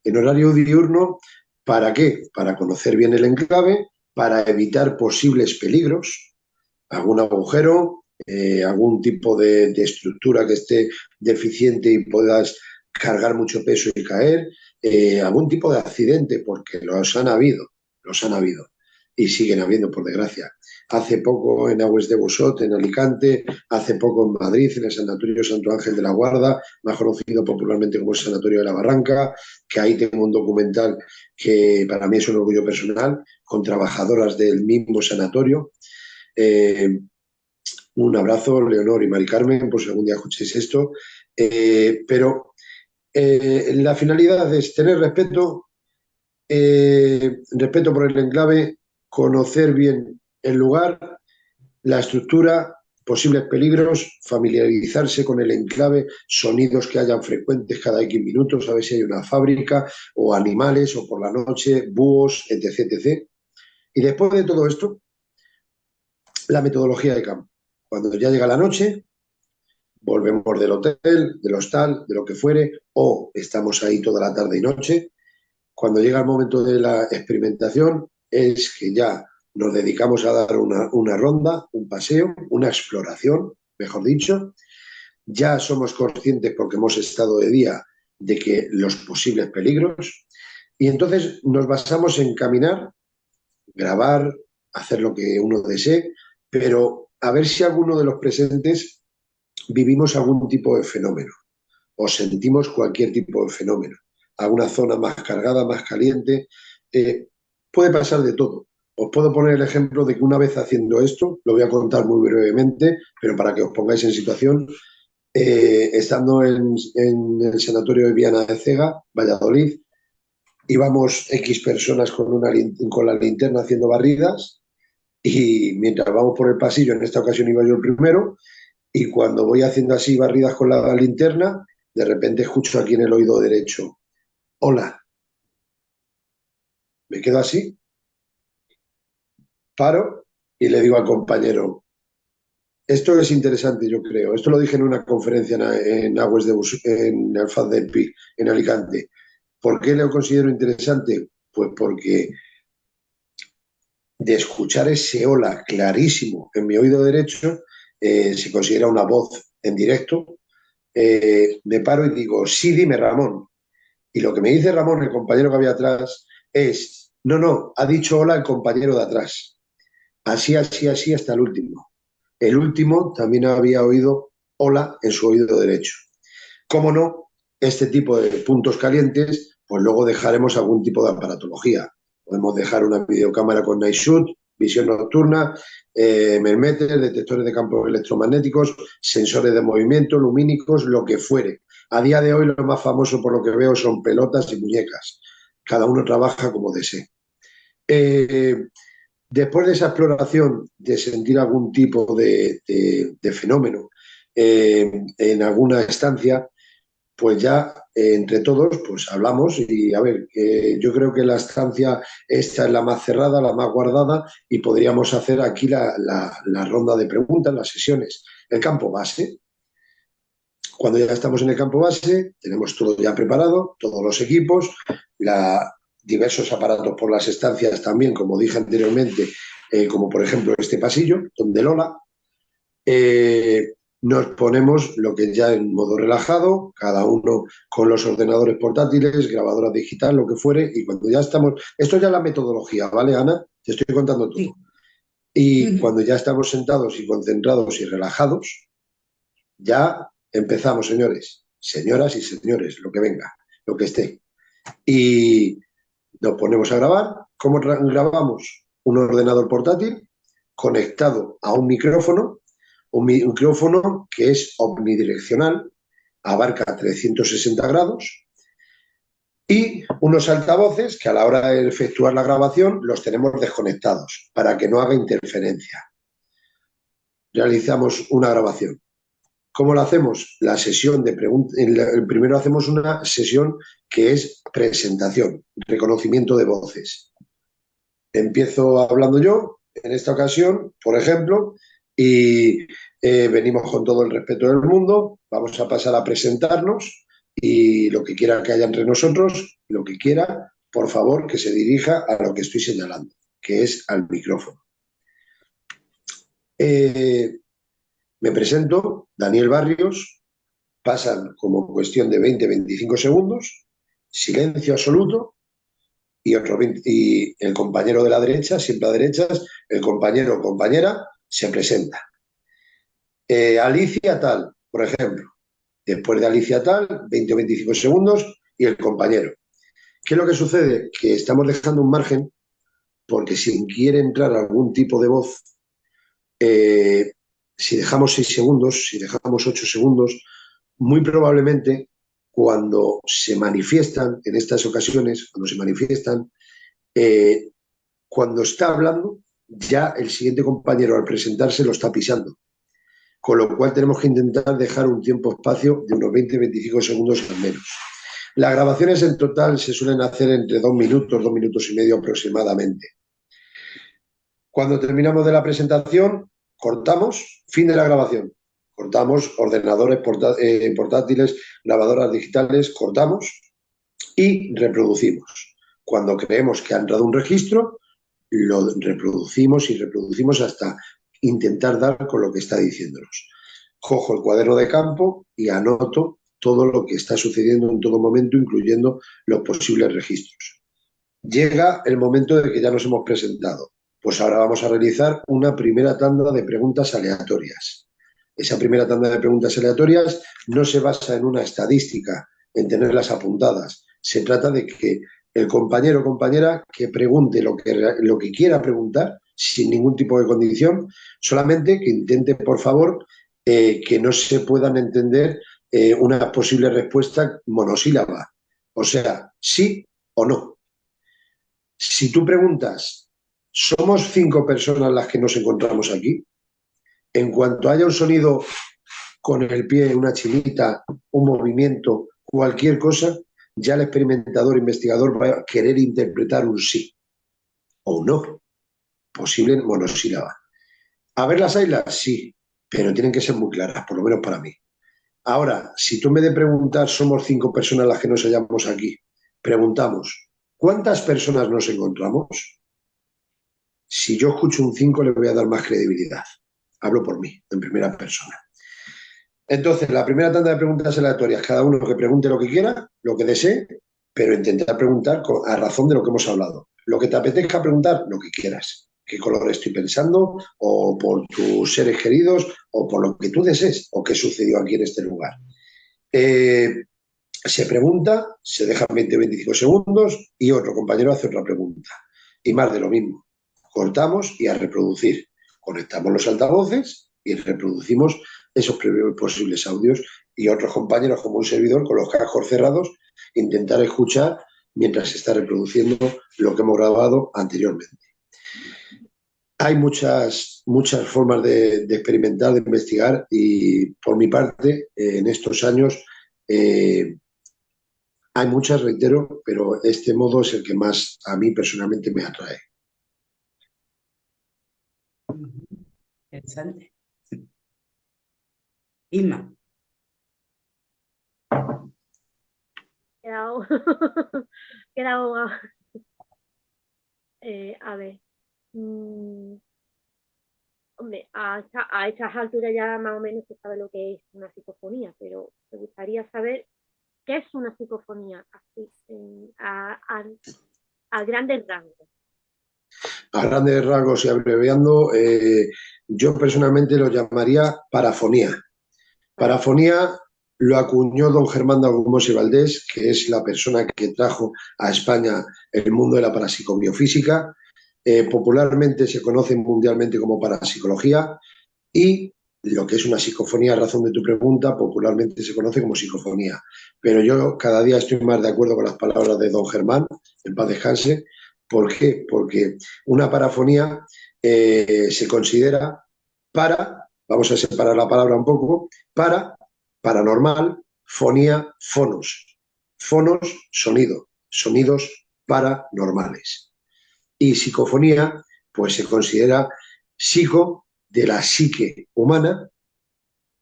En horario diurno, ¿para qué? Para conocer bien el enclave, para evitar posibles peligros, algún agujero, algún tipo de estructura que esté deficiente y puedas cargar mucho peso y caer, algún tipo de accidente, porque los han habido y siguen habiendo, por desgracia. Hace poco en Aguas de Bosot, en Alicante, hace poco en Madrid, en el Sanatorio Santo Ángel de la Guarda, más conocido popularmente como el Sanatorio de la Barranca, que ahí tengo un documental que para mí es un orgullo personal, con trabajadoras del mismo sanatorio. Eh, un abrazo, Leonor y Mari Carmen, por si algún día escuchéis esto. Pero la finalidad es tener respeto, respeto por el enclave, conocer bien el lugar, la estructura, posibles peligros, familiarizarse con el enclave, sonidos que hayan frecuentes cada X minutos, a ver si hay una fábrica o animales o por la noche, búhos, etc, etc. Y después de todo esto, la metodología de campo. Cuando ya llega la noche, volvemos del hotel, del hostal, de lo que fuere, o estamos ahí toda la tarde y noche. Cuando llega el momento de la experimentación, es que ya nos dedicamos a dar una ronda, un paseo, una exploración, mejor dicho. Ya somos conscientes, porque hemos estado de día, de que los posibles peligros, y entonces nos basamos en caminar, grabar, hacer lo que uno desee, pero a ver si alguno de los presentes vivimos algún tipo de fenómeno o sentimos cualquier tipo de fenómeno. Alguna zona más cargada, más caliente. Puede pasar de todo. Os puedo poner el ejemplo de que una vez haciendo esto, lo voy a contar muy brevemente, pero para que os pongáis en situación, estando en el sanatorio de Viana de Cega, Valladolid, íbamos X personas con la linterna haciendo barridas y mientras vamos por el pasillo, en esta ocasión iba yo el primero, y cuando voy haciendo así barridas con la linterna, de repente escucho aquí en el oído derecho, hola. Me quedo así, paro y le digo al compañero, esto es interesante, yo creo. Esto lo dije en una conferencia en Aguas de en el FAD del PIC, en Alicante. ¿Por qué lo considero interesante? Pues porque de escuchar ese hola clarísimo en mi oído derecho, se considera una voz en directo, me paro y digo, sí, dime, Ramón. Y lo que me dice Ramón, el compañero que había atrás, es, no, no, ha dicho hola el compañero de atrás. Así, así, así hasta el último. El último también había oído hola en su oído derecho. Cómo no, este tipo de puntos calientes, pues luego dejaremos algún tipo de aparatología. Podemos dejar una videocámara con night shoot, visión nocturna, mermetes, detectores de campos electromagnéticos, sensores de movimiento, lumínicos, lo que fuere. A día de hoy lo más famoso por lo que veo son pelotas y muñecas. Cada uno trabaja como desee. Después de esa exploración de sentir algún tipo de fenómeno en alguna estancia, pues ya entre todos pues hablamos y a ver, yo creo que la estancia esta es la más cerrada, la más guardada y podríamos hacer aquí la ronda de preguntas, las sesiones. El campo base. Cuando ya estamos en el campo base, tenemos todo ya preparado, todos los equipos, diversos aparatos por las estancias también, como dije anteriormente, como por ejemplo este pasillo, donde Lola, nos ponemos lo que ya en modo relajado, cada uno con los ordenadores portátiles, grabadora digital, lo que fuere, y cuando ya estamos, esto ya es la metodología, ¿vale, Ana? Te estoy contando todo. Sí. Y cuando ya estamos sentados y concentrados y relajados, ya empezamos, señores, señoras y señores, lo que venga, lo que esté. Y nos ponemos a grabar. ¿Cómo grabamos? Un ordenador portátil conectado a un micrófono que es omnidireccional, abarca 360 grados, y unos altavoces que a la hora de efectuar la grabación los tenemos desconectados para que no haga interferencia. Realizamos una grabación. ¿Cómo lo hacemos? La sesión de preguntas. Primero hacemos una sesión que es presentación, reconocimiento de voces. Empiezo hablando yo, en esta ocasión, por ejemplo, y venimos con todo el respeto del mundo, vamos a pasar a presentarnos y lo que quiera que haya entre nosotros, lo que quiera, por favor, que se dirija a lo que estoy señalando, que es al micrófono. Me presento, Daniel Barrios, pasan como cuestión de 20-25 segundos, silencio absoluto, y el compañero de la derecha, siempre a derechas, el compañero o compañera se presenta. Alicia tal, por ejemplo. Después de Alicia tal, 20 o 25 segundos y el compañero. ¿Qué es lo que sucede? Que estamos dejando un margen porque si quiere entrar algún tipo de voz, si dejamos 6 segundos, si dejamos 8 segundos, muy probablemente cuando se manifiestan, en estas ocasiones, cuando se manifiestan, cuando está hablando, ya el siguiente compañero al presentarse lo está pisando. Con lo cual tenemos que intentar dejar un tiempo-espacio de unos 20-25 segundos al menos. Las grabaciones en total se suelen hacer entre 2 minutos, 2 minutos y medio aproximadamente. Cuando terminamos de la presentación, cortamos, fin de la grabación. Cortamos ordenadores portátiles, grabadoras digitales, cortamos y reproducimos. Cuando creemos que ha entrado un registro, lo reproducimos y reproducimos hasta intentar dar con lo que está diciéndonos. Cojo el cuaderno de campo y anoto todo lo que está sucediendo en todo momento, incluyendo los posibles registros. Llega el momento de que ya nos hemos presentado. Pues ahora vamos a realizar una primera tanda de preguntas aleatorias. Esa primera tanda de preguntas aleatorias no se basa en una estadística, en tenerlas apuntadas. Se trata de que el compañero o compañera que pregunte lo que quiera preguntar, sin ningún tipo de condición, solamente que intente, por favor, que no se puedan entender una posible respuesta monosílaba. O sea, sí o no. Si tú preguntas, ¿somos 5 personas las que nos encontramos aquí? En cuanto haya un sonido con el pie, una chinita, un movimiento, cualquier cosa, ya el experimentador, investigador va a querer interpretar un sí o un no, posible monosílaba. ¿A ver las islas? Sí, pero tienen que ser muy claras, por lo menos para mí. Ahora, si tú en vez de preguntar somos 5 personas las que nos hallamos aquí, preguntamos, ¿cuántas personas nos encontramos? Si yo escucho un 5 le voy a dar más credibilidad. Hablo por mí, en primera persona. Entonces, la primera tanda de preguntas aleatorias, cada uno que pregunte lo que quiera, lo que desee, pero intentar preguntar a razón de lo que hemos hablado. Lo que te apetezca preguntar, lo que quieras. ¿Qué color estoy pensando? O por tus seres queridos, o por lo que tú desees, o qué sucedió aquí en este lugar. Se pregunta, se dejan 20-25 segundos y otro compañero hace otra pregunta. Y más de lo mismo. Cortamos y a reproducir. Conectamos los altavoces y reproducimos esos posibles audios y otros compañeros como un servidor con los cascos cerrados intentar escuchar mientras se está reproduciendo lo que hemos grabado anteriormente. Hay muchas formas de experimentar, de investigar y por mi parte en estos años hay muchas, reitero, pero este modo es el que más a mí personalmente me atrae. Interesante. Inma. Quedado, quedado, a ver. Hombre, a estas alturas ya más o menos se sabe lo que es una psicofonía, pero me gustaría saber qué es una psicofonía, así, a grandes rangos. A grandes rasgos y abreviando, yo personalmente lo llamaría parafonía. Parafonía lo acuñó don Germán de Agumós y Valdés, que es la persona que trajo a España el mundo de la parapsicobiofísica. Popularmente se conoce mundialmente como parapsicología y lo que es una psicofonía, a razón de tu pregunta, popularmente se conoce como psicofonía. Pero yo cada día estoy más de acuerdo con las palabras de don Germán, en paz descanse. ¿Por qué? Porque una parafonía se considera vamos a separar la palabra un poco, paranormal, fonía, fonos. Fonos, sonido, sonidos paranormales. Y psicofonía, pues se considera psico de la psique humana,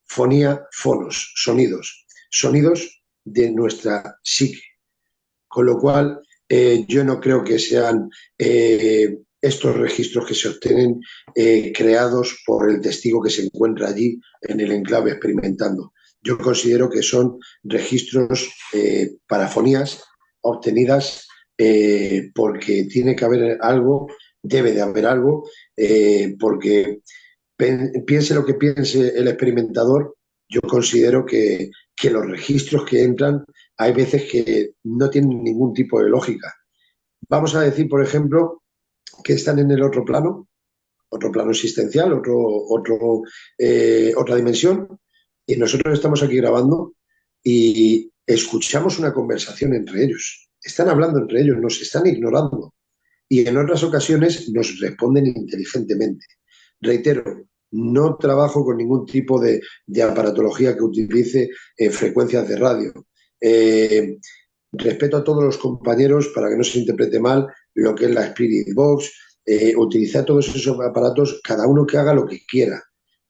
fonía, fonos, sonidos, sonidos de nuestra psique. Con lo cual, yo no creo que sean estos registros que se obtienen creados por el testigo que se encuentra allí en el enclave experimentando. Yo considero que son registros, parafonías obtenidas porque tiene que haber algo, debe de haber algo, porque piense lo que piense el experimentador, yo considero que los registros que entran hay veces que no tienen ningún tipo de lógica. Vamos a decir, por ejemplo, que están en el otro plano existencial, otra dimensión, y nosotros estamos aquí grabando y escuchamos una conversación entre ellos. Están hablando entre ellos, nos están ignorando y en otras ocasiones nos responden inteligentemente. Reitero, no trabajo con ningún tipo de aparatología que utilice frecuencias de radio. Respeto a todos los compañeros para que no se interprete mal lo que es la Spirit Box, utilizar todos esos aparatos, cada uno que haga lo que quiera.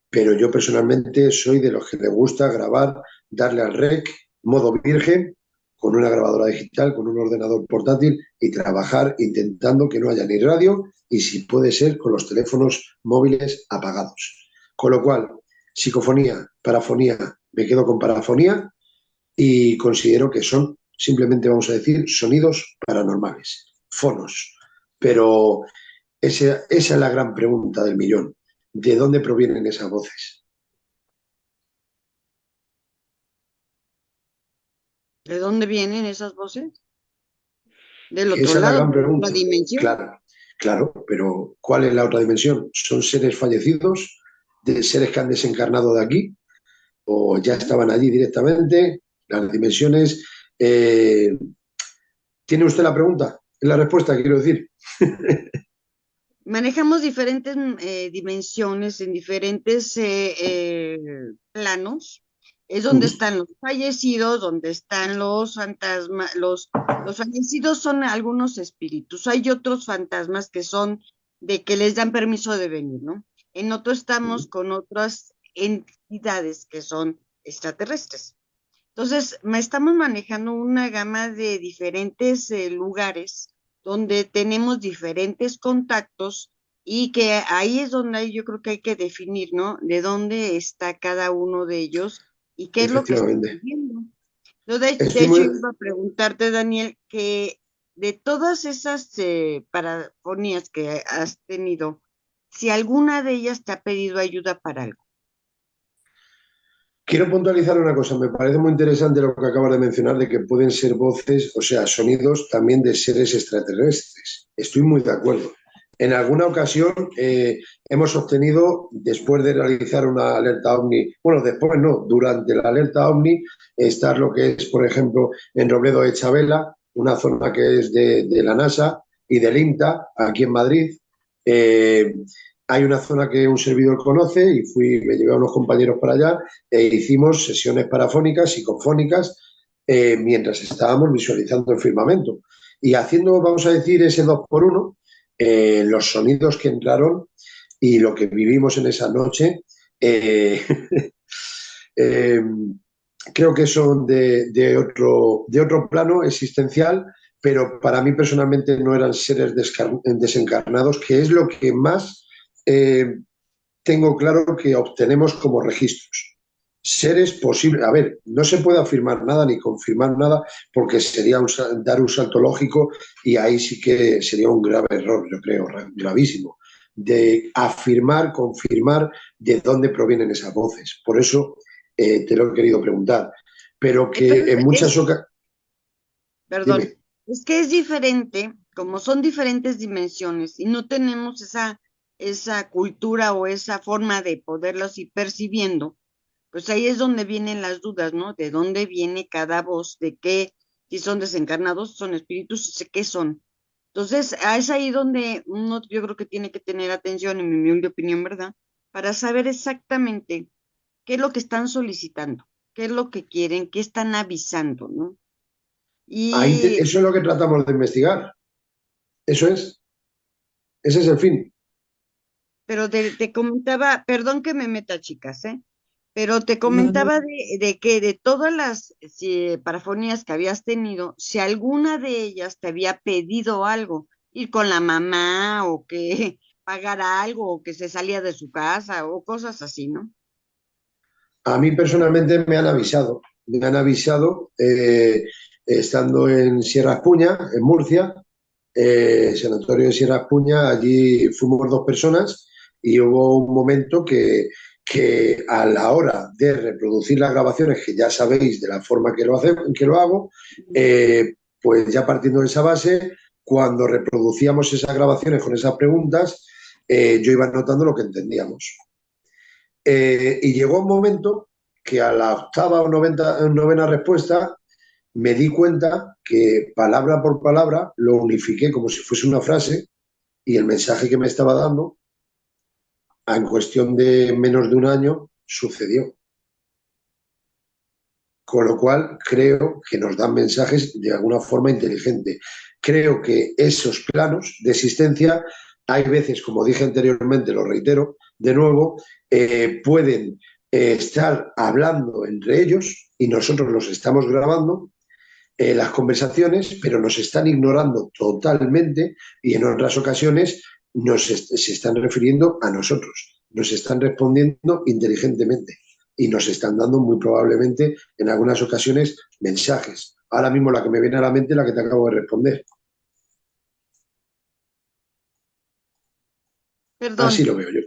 Pero yo personalmente soy de los que le gusta grabar, darle al rec, modo virgen, con una grabadora digital, con un ordenador portátil y trabajar intentando que no haya ni radio y si puede ser con los teléfonos móviles apagados. Con lo cual, psicofonía, parafonía, me quedo con parafonía y considero que son simplemente, vamos a decir, sonidos paranormales, fonos. Pero esa es la gran pregunta del millón. ¿De dónde provienen esas voces? ¿De dónde vienen esas voces? Del otro Esa es la lado, gran de pregunta. la dimensión. Claro, pero ¿cuál es la otra dimensión? ¿Son seres fallecidos, de seres que han desencarnado de aquí o ya estaban allí directamente? Las dimensiones. ¿Tiene usted la pregunta? la respuesta, quiero decir. Manejamos diferentes dimensiones en diferentes planos. Es donde están los fallecidos, donde están los fantasmas. Los fallecidos son algunos espíritus. Hay otros fantasmas que son de que les dan permiso de venir, ¿no? En otro estamos con otras entidades que son extraterrestres. Entonces, estamos manejando una gama de diferentes lugares donde tenemos diferentes contactos y que ahí es donde yo creo que hay que definir, ¿no? De dónde está cada uno de ellos y qué es lo que están Efectivamente. viviendo. Yo de Estoy hecho, muy... iba a preguntarte, Daniel, que de todas esas parafonías que has tenido, si alguna de ellas te ha pedido ayuda para algo. Quiero puntualizar una cosa, me parece muy interesante lo que acabas de mencionar, de que pueden ser voces, o sea, sonidos también de seres extraterrestres. Estoy muy de acuerdo. En alguna ocasión hemos obtenido, después de realizar una alerta OVNI, bueno, después no, durante la alerta OVNI, estar lo que es, por ejemplo, en Robledo de Chabela, una zona que es de la NASA y del INTA, aquí en Madrid. Eh, Hay una zona que un servidor conoce y me llevé a unos compañeros para allá e hicimos sesiones parafónicas, psicofónicas, mientras estábamos visualizando el firmamento. Y haciendo, vamos a decir, ese 2x1, los sonidos que entraron y lo que vivimos en esa noche, eh, creo que son de otro plano existencial, pero para mí personalmente no eran seres desencarnados, que es lo que más tengo claro que obtenemos como registros. Seres posibles, a ver, no se puede afirmar nada ni confirmar nada porque sería dar un salto lógico y ahí sí que sería un grave error, yo creo, gravísimo, de afirmar, confirmar de dónde provienen esas voces. Por eso te lo he querido preguntar. Pero que Entonces, en muchas ocasiones... perdón, Dime. es que es diferente, como son diferentes dimensiones y no tenemos esa cultura o esa forma de poderlos ir percibiendo, pues ahí es donde vienen las dudas, ¿no? De dónde viene cada voz, de qué, si son desencarnados, son espíritus, si sé qué son. Entonces, es ahí donde uno, yo creo que tiene que tener atención, en mi humilde opinión, ¿verdad? Para saber exactamente qué es lo que están solicitando, qué es lo que quieren, qué están avisando, ¿no? Y Eso es lo que tratamos de investigar. Eso es. Ese es el fin. pero te comentaba, perdón que me meta, chicas, ¿eh? Pero te No, no. comentaba de que de todas las parafonías que habías tenido, si alguna de ellas te había pedido algo, ir con la mamá o que pagara algo o que se salía de su casa o cosas así, ¿no? A mí personalmente me han avisado estando en Sierra Espuña, en Murcia, Sanatorio de Sierra Espuña, allí fuimos 2 personas y hubo un momento que a la hora de reproducir las grabaciones, que ya sabéis de la forma que lo hago, pues ya partiendo de esa base, cuando reproducíamos esas grabaciones con esas preguntas, yo iba notando lo que entendíamos. Y llegó un momento que a la octava o novena respuesta me di cuenta que palabra por palabra lo unifiqué como si fuese una frase y el mensaje que me estaba dando, en cuestión de menos de un año, sucedió. Con lo cual creo que nos dan mensajes de alguna forma inteligente. Creo que esos planos de existencia, hay veces, como dije anteriormente, lo reitero de nuevo, pueden estar hablando entre ellos y nosotros los estamos grabando las conversaciones, pero nos están ignorando totalmente y en otras ocasiones se están refiriendo a nosotros, nos están respondiendo inteligentemente y nos están dando muy probablemente en algunas ocasiones mensajes. Ahora mismo la que me viene a la mente es la que te acabo de responder. Perdón, Así lo veo yo.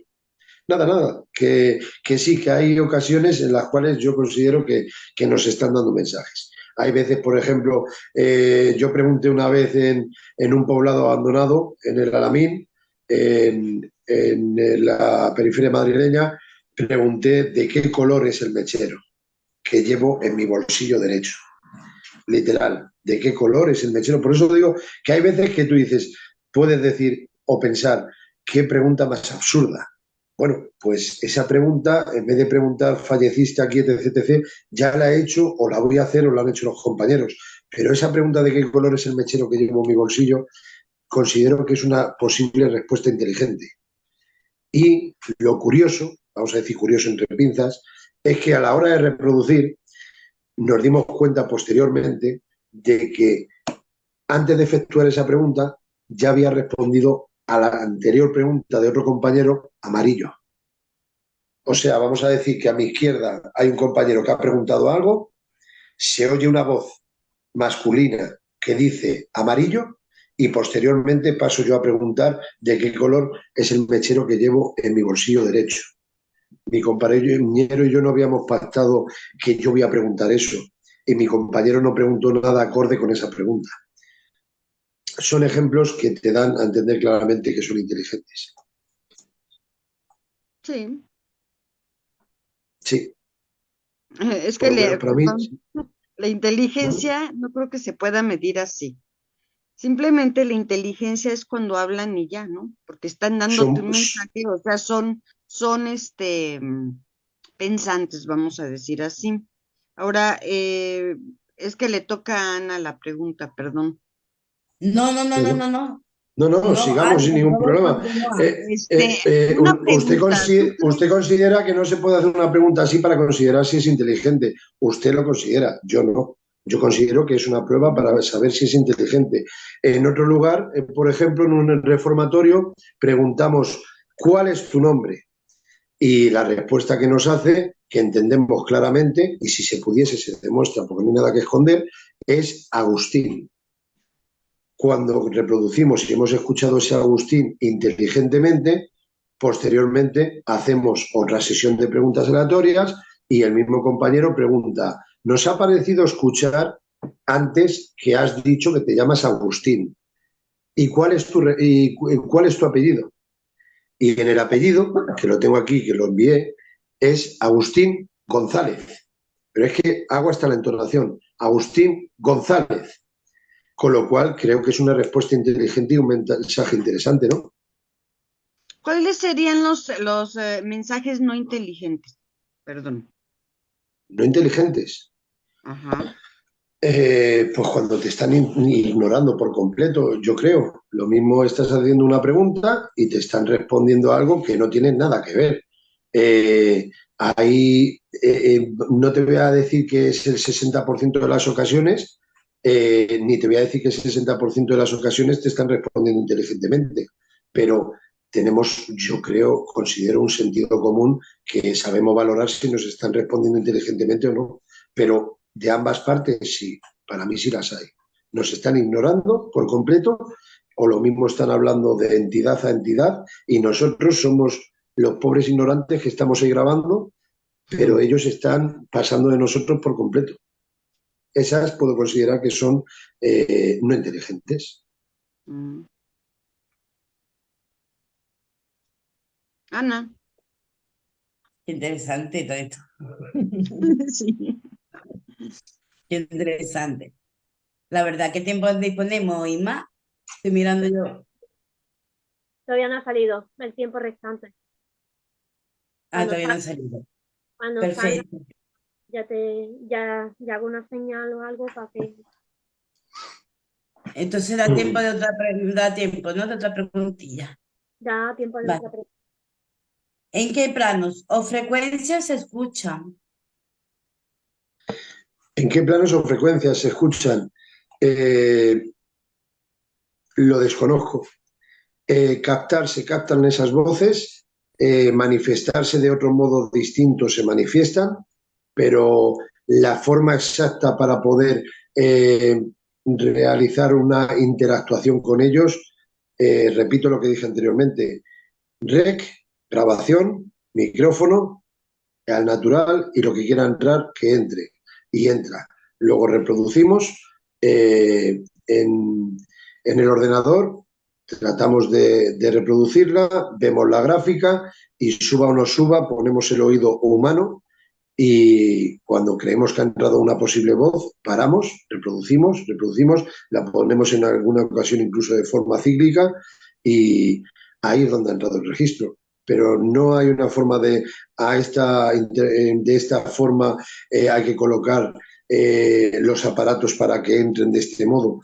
Nada, nada, que sí, que hay ocasiones en las cuales yo considero que nos están dando mensajes. Hay veces, por ejemplo, yo pregunté una vez en un poblado abandonado, en el Alamín, en la periferia madrileña, pregunté de qué color es el mechero que llevo en mi bolsillo derecho, literal. de qué color es el mechero. Por eso digo que hay veces que tú dices, puedes decir o pensar, qué pregunta más absurda. Bueno, pues esa pregunta, en vez de preguntar falleciste aquí, etc., etc., ya la he hecho o la voy a hacer o la han hecho los compañeros. Pero esa pregunta de qué color es el mechero que llevo en mi bolsillo, considero que es una posible respuesta inteligente. Y lo curioso, vamos a decir curioso entre pinzas, es que a la hora de reproducir nos dimos cuenta posteriormente de que antes de efectuar esa pregunta ya había respondido a la anterior pregunta de otro compañero amarillo. O sea, vamos a decir que a mi izquierda hay un compañero que ha preguntado algo, se oye una voz masculina que dice amarillo y posteriormente paso yo a preguntar de qué color es el mechero que llevo en mi bolsillo derecho. Mi compañero y yo no habíamos pactado que yo voy a preguntar eso y mi compañero no preguntó nada acorde con esa pregunta. Son ejemplos que te dan a entender claramente que son inteligentes. Sí. Sí. Es que Para mí, la inteligencia no creo que se pueda medir así. Simplemente la inteligencia es cuando hablan y ya, ¿no? Porque están dándote un son, mensaje, o sea, son pensantes, vamos a decir así. Ahora, es que le toca a Ana la pregunta, perdón. No, no, no, no, pero no, no. no, No, Ana, sigamos sin por ningún favor, problema. continúa. Una pregunta, ¿tú Usted crees? considera que no se puede hacer una pregunta así para considerar si es inteligente. Usted lo considera, yo no. Yo considero que es una prueba para saber si es inteligente. En otro lugar, por ejemplo, en un reformatorio, preguntamos, ¿cuál es tu nombre? Y la respuesta que nos hace, que entendemos claramente, y si se pudiese se demuestra, porque no hay nada que esconder, es Agustín. Cuando reproducimos y hemos escuchado ese Agustín inteligentemente, posteriormente hacemos otra sesión de preguntas aleatorias y el mismo compañero pregunta, ¿nos ha parecido escuchar antes que has dicho que te llamas Agustín? ¿Y cuál es tu apellido? Y en el apellido, que lo tengo aquí, que lo envié, es Agustín González. Pero es que hago hasta la entonación, Agustín González. Con lo cual creo que es una respuesta inteligente y un mensaje interesante, ¿no? ¿Cuáles serían los mensajes no inteligentes? Perdón. No inteligentes. Ajá. Pues cuando te están ignorando por completo, yo creo. Lo mismo estás haciendo una pregunta y te están respondiendo algo que no tiene nada que ver. Ahí no te voy a decir que es el 60% de las ocasiones, ni te voy a decir que el 60% de las ocasiones te están respondiendo inteligentemente, pero tenemos, yo creo, considero un sentido común que sabemos valorar si nos están respondiendo inteligentemente o no, pero de ambas partes sí, para mí sí las hay. Nos están ignorando por completo o lo mismo están hablando de entidad a entidad y nosotros somos los pobres ignorantes que estamos ahí grabando, pero ellos están pasando de nosotros por completo. Esas puedo considerar que son no inteligentes. Mm. Ana. Qué interesante todo esto. Sí. Qué interesante. La verdad, ¿qué tiempo disponemos, Isma? Estoy mirando yo. Todavía no ha salido el tiempo restante. Ah, Cuando todavía no salga, ha salido. cuando salga, Perfecto. ya hago una señal o algo para que Entonces da tiempo de otra da tiempo, ¿no? De otra preguntilla. da tiempo de otra Vale. pregunta. ¿En qué planos o frecuencias se escuchan? ¿En qué planos o frecuencias se escuchan? Lo desconozco. Se captan esas voces, manifestarse de otro modo distinto se manifiestan, pero la forma exacta para poder realizar una interactuación con ellos, repito lo que dije anteriormente, rec, grabación, micrófono, al natural y lo que quiera entrar, que entre. Y entra. Luego reproducimos en el ordenador, tratamos de reproducirla, vemos la gráfica y suba o no suba, ponemos el oído humano y cuando creemos que ha entrado una posible voz, paramos, reproducimos, la ponemos en alguna ocasión incluso de forma cíclica y ahí es donde ha entrado el registro. Pero no hay una forma de esta forma hay que colocar los aparatos para que entren de este modo.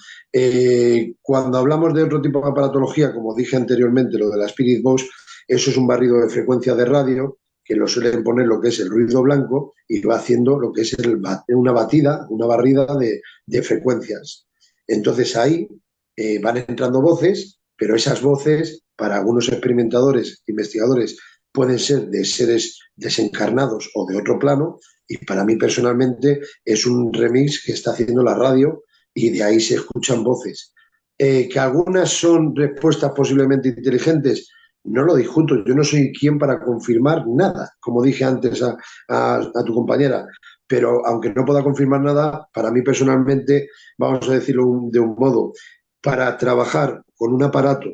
Cuando hablamos de otro tipo de aparatología, como dije anteriormente, lo de la Spirit Box, eso es un barrido de frecuencia de radio que lo suelen poner lo que es el ruido blanco y va haciendo lo que es una batida, una barrida de frecuencias. Entonces ahí van entrando voces, pero esas voces, para algunos experimentadores, investigadores, pueden ser de seres desencarnados o de otro plano, y para mí personalmente es un remix que está haciendo la radio y de ahí se escuchan voces. Que algunas son respuestas posiblemente inteligentes, no lo discuto, yo no soy quien para confirmar nada, como dije antes a tu compañera, pero aunque no pueda confirmar nada, para mí personalmente, vamos a decirlo de un modo, para trabajar con un aparato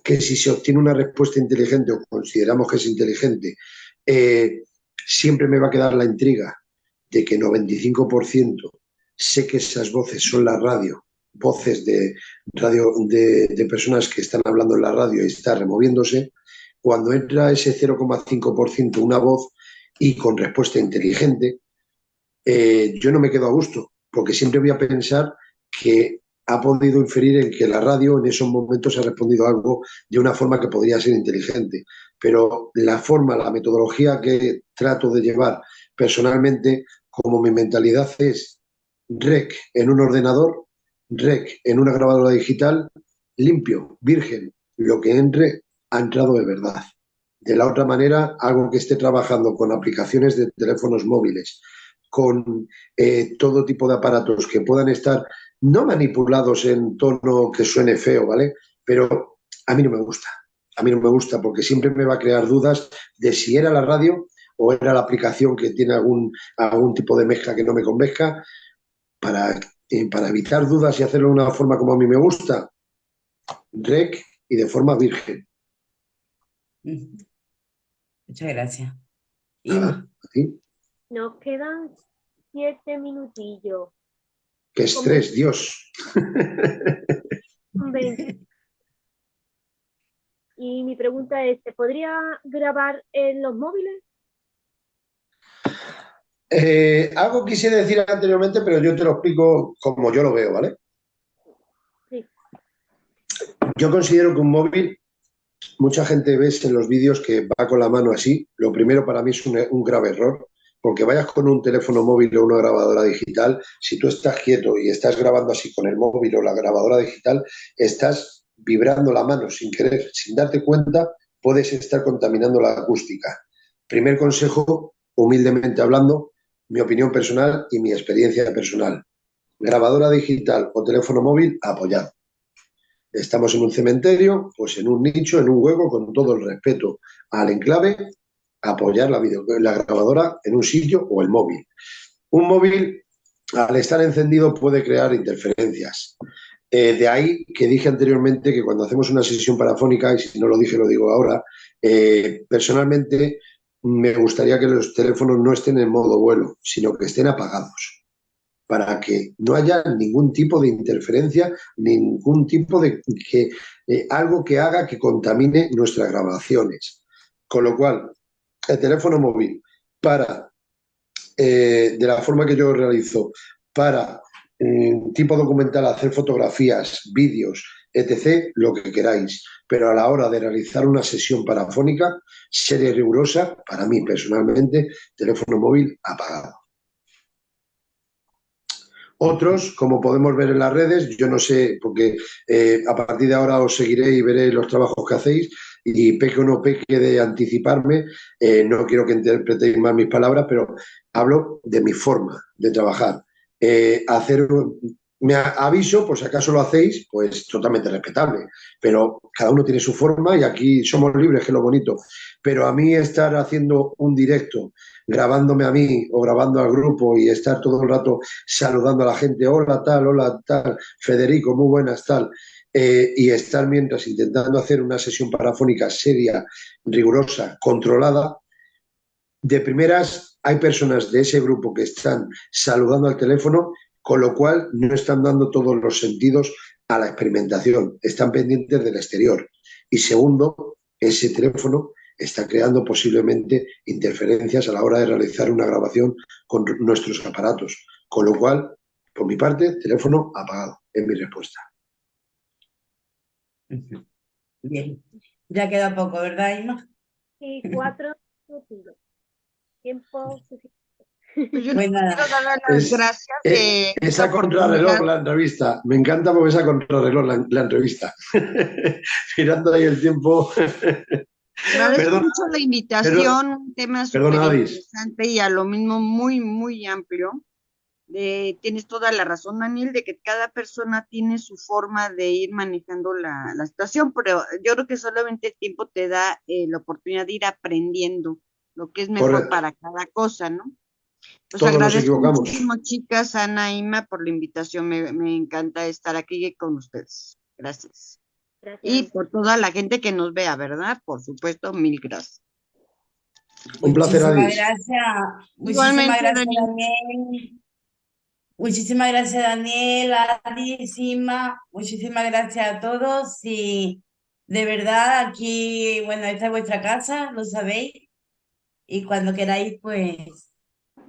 que si se obtiene una respuesta inteligente o consideramos que es inteligente, siempre me va a quedar la intriga de que 95% sé que esas voces son la radio, voces de radio de personas que están hablando en la radio y está removiéndose. Cuando entra ese 0,5% una voz y con respuesta inteligente, yo no me quedo a gusto, porque siempre voy a pensar que ha podido inferir en que la radio en esos momentos ha respondido algo de una forma que podría ser inteligente. Pero la forma, la metodología que trato de llevar personalmente, como mi mentalidad es rec en un ordenador, rec en una grabadora digital, limpio, virgen, lo que entre ha entrado de verdad. De la otra manera, algo que esté trabajando con aplicaciones de teléfonos móviles, con todo tipo de aparatos que puedan estar no manipulados en tono que suene feo, ¿vale? Pero a mí no me gusta. A mí no me gusta porque siempre me va a crear dudas de si era la radio o era la aplicación que tiene algún tipo de mezcla que no me convenzca. Para evitar dudas y hacerlo de una forma como a mí me gusta, rec y de forma virgen. Muchas gracias. Nada, ¿sí? Nos quedan 7 minutillos. Qué estrés, Dios. Hombre. Y mi pregunta es, ¿se podría grabar en los móviles? Algo quise decir anteriormente, pero yo te lo explico como yo lo veo, ¿vale? Sí. Yo considero que un móvil, mucha gente ves en los vídeos que va con la mano así. Lo primero para mí es un grave error, porque vayas con un teléfono móvil o una grabadora digital, si tú estás quieto y estás grabando así con el móvil o la grabadora digital, estás vibrando la mano sin querer, sin darte cuenta, puedes estar contaminando la acústica. Primer consejo, humildemente hablando, mi opinión personal y mi experiencia personal. Grabadora digital o teléfono móvil, apoyado. Estamos en un cementerio, pues en un nicho, en un hueco, con todo el respeto al enclave, apoyar la grabadora en un sitio o el móvil. Un móvil, al estar encendido, puede crear interferencias. De ahí que dije anteriormente que cuando hacemos una sesión parafónica, y si no lo dije, lo digo ahora, personalmente me gustaría que los teléfonos no estén en modo vuelo, sino que estén apagados, para que no haya ningún tipo de interferencia, ningún tipo de algo que haga que contamine nuestras grabaciones. Con lo cual, el teléfono móvil de la forma que yo realizo, para tipo documental, hacer fotografías, vídeos, etc., lo que queráis. Pero a la hora de realizar una sesión parafónica, seria y rigurosa, para mí personalmente, teléfono móvil apagado. Otros, como podemos ver en las redes, yo no sé, porque a partir de ahora os seguiré y veré los trabajos que hacéis, y peque o no peque de anticiparme, no quiero que interpretéis mal mis palabras, pero hablo de mi forma de trabajar. Me aviso, por si acaso lo hacéis, pues totalmente respetable, pero cada uno tiene su forma y aquí somos libres, que es lo bonito. Pero a mí estar haciendo un directo, grabándome a mí o grabando al grupo y estar todo el rato saludando a la gente, hola tal, Federico, muy buenas, tal, y estar mientras intentando hacer una sesión parafónica seria, rigurosa, controlada, de primeras hay personas de ese grupo que están saludando al teléfono, con lo cual no están dando todos los sentidos a la experimentación, están pendientes del exterior. Y segundo, ese teléfono está creando posiblemente interferencias a la hora de realizar una grabación con nuestros aparatos. Con lo cual, por mi parte, teléfono apagado, es mi respuesta. Bien. Ya queda poco, ¿verdad, Inma? Y 4 minutillos. Tiempo suficiente. Pues yo Pues nada, quiero dar las gracias de esa contrarreloj la entrevista. Me encanta porque esa contrarreloj la entrevista. Mirando ahí el tiempo. Agradezco Perdona, mucho la invitación, un tema súper perdona, Adis. interesante y a lo mismo muy, muy amplio. Tienes toda la razón, Daniel, de que cada persona tiene su forma de ir manejando la situación, pero yo creo que solamente el tiempo te da la oportunidad de ir aprendiendo lo que es mejor Correcto. para cada cosa, ¿no? Pues Todos nos agradezco equivocamos. muchísimo, chicas, Ana, Ima, por la invitación. Me encanta estar aquí con ustedes. Gracias. Y Gracias. por toda la gente que nos vea, ¿verdad? Por supuesto, mil gracias. Un placer, muchísimas Adis. gracias. Igualmente, Muchísimas gracias, Daniel. Daniel. Muchísimas gracias, Daniel, Adis, Inma. Muchísimas gracias a todos. Y de verdad, aquí, bueno, esta es vuestra casa, lo sabéis. Y cuando queráis, pues,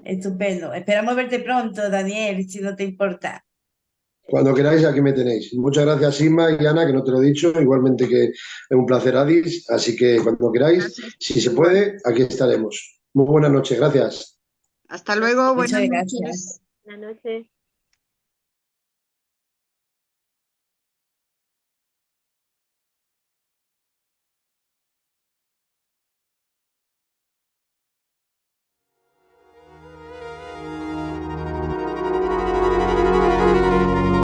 estupendo. Esperamos verte pronto, Daniel, si no te importa. Cuando queráis, aquí me tenéis. Muchas gracias, Inma y Ana, que no te lo he dicho. Igualmente que es un placer, Adis. Así que cuando queráis, Gracias. si se Igual. puede, aquí estaremos. Muy buenas noches. Gracias. Hasta luego, Muchas buenas gracias. noches. Buenas noches.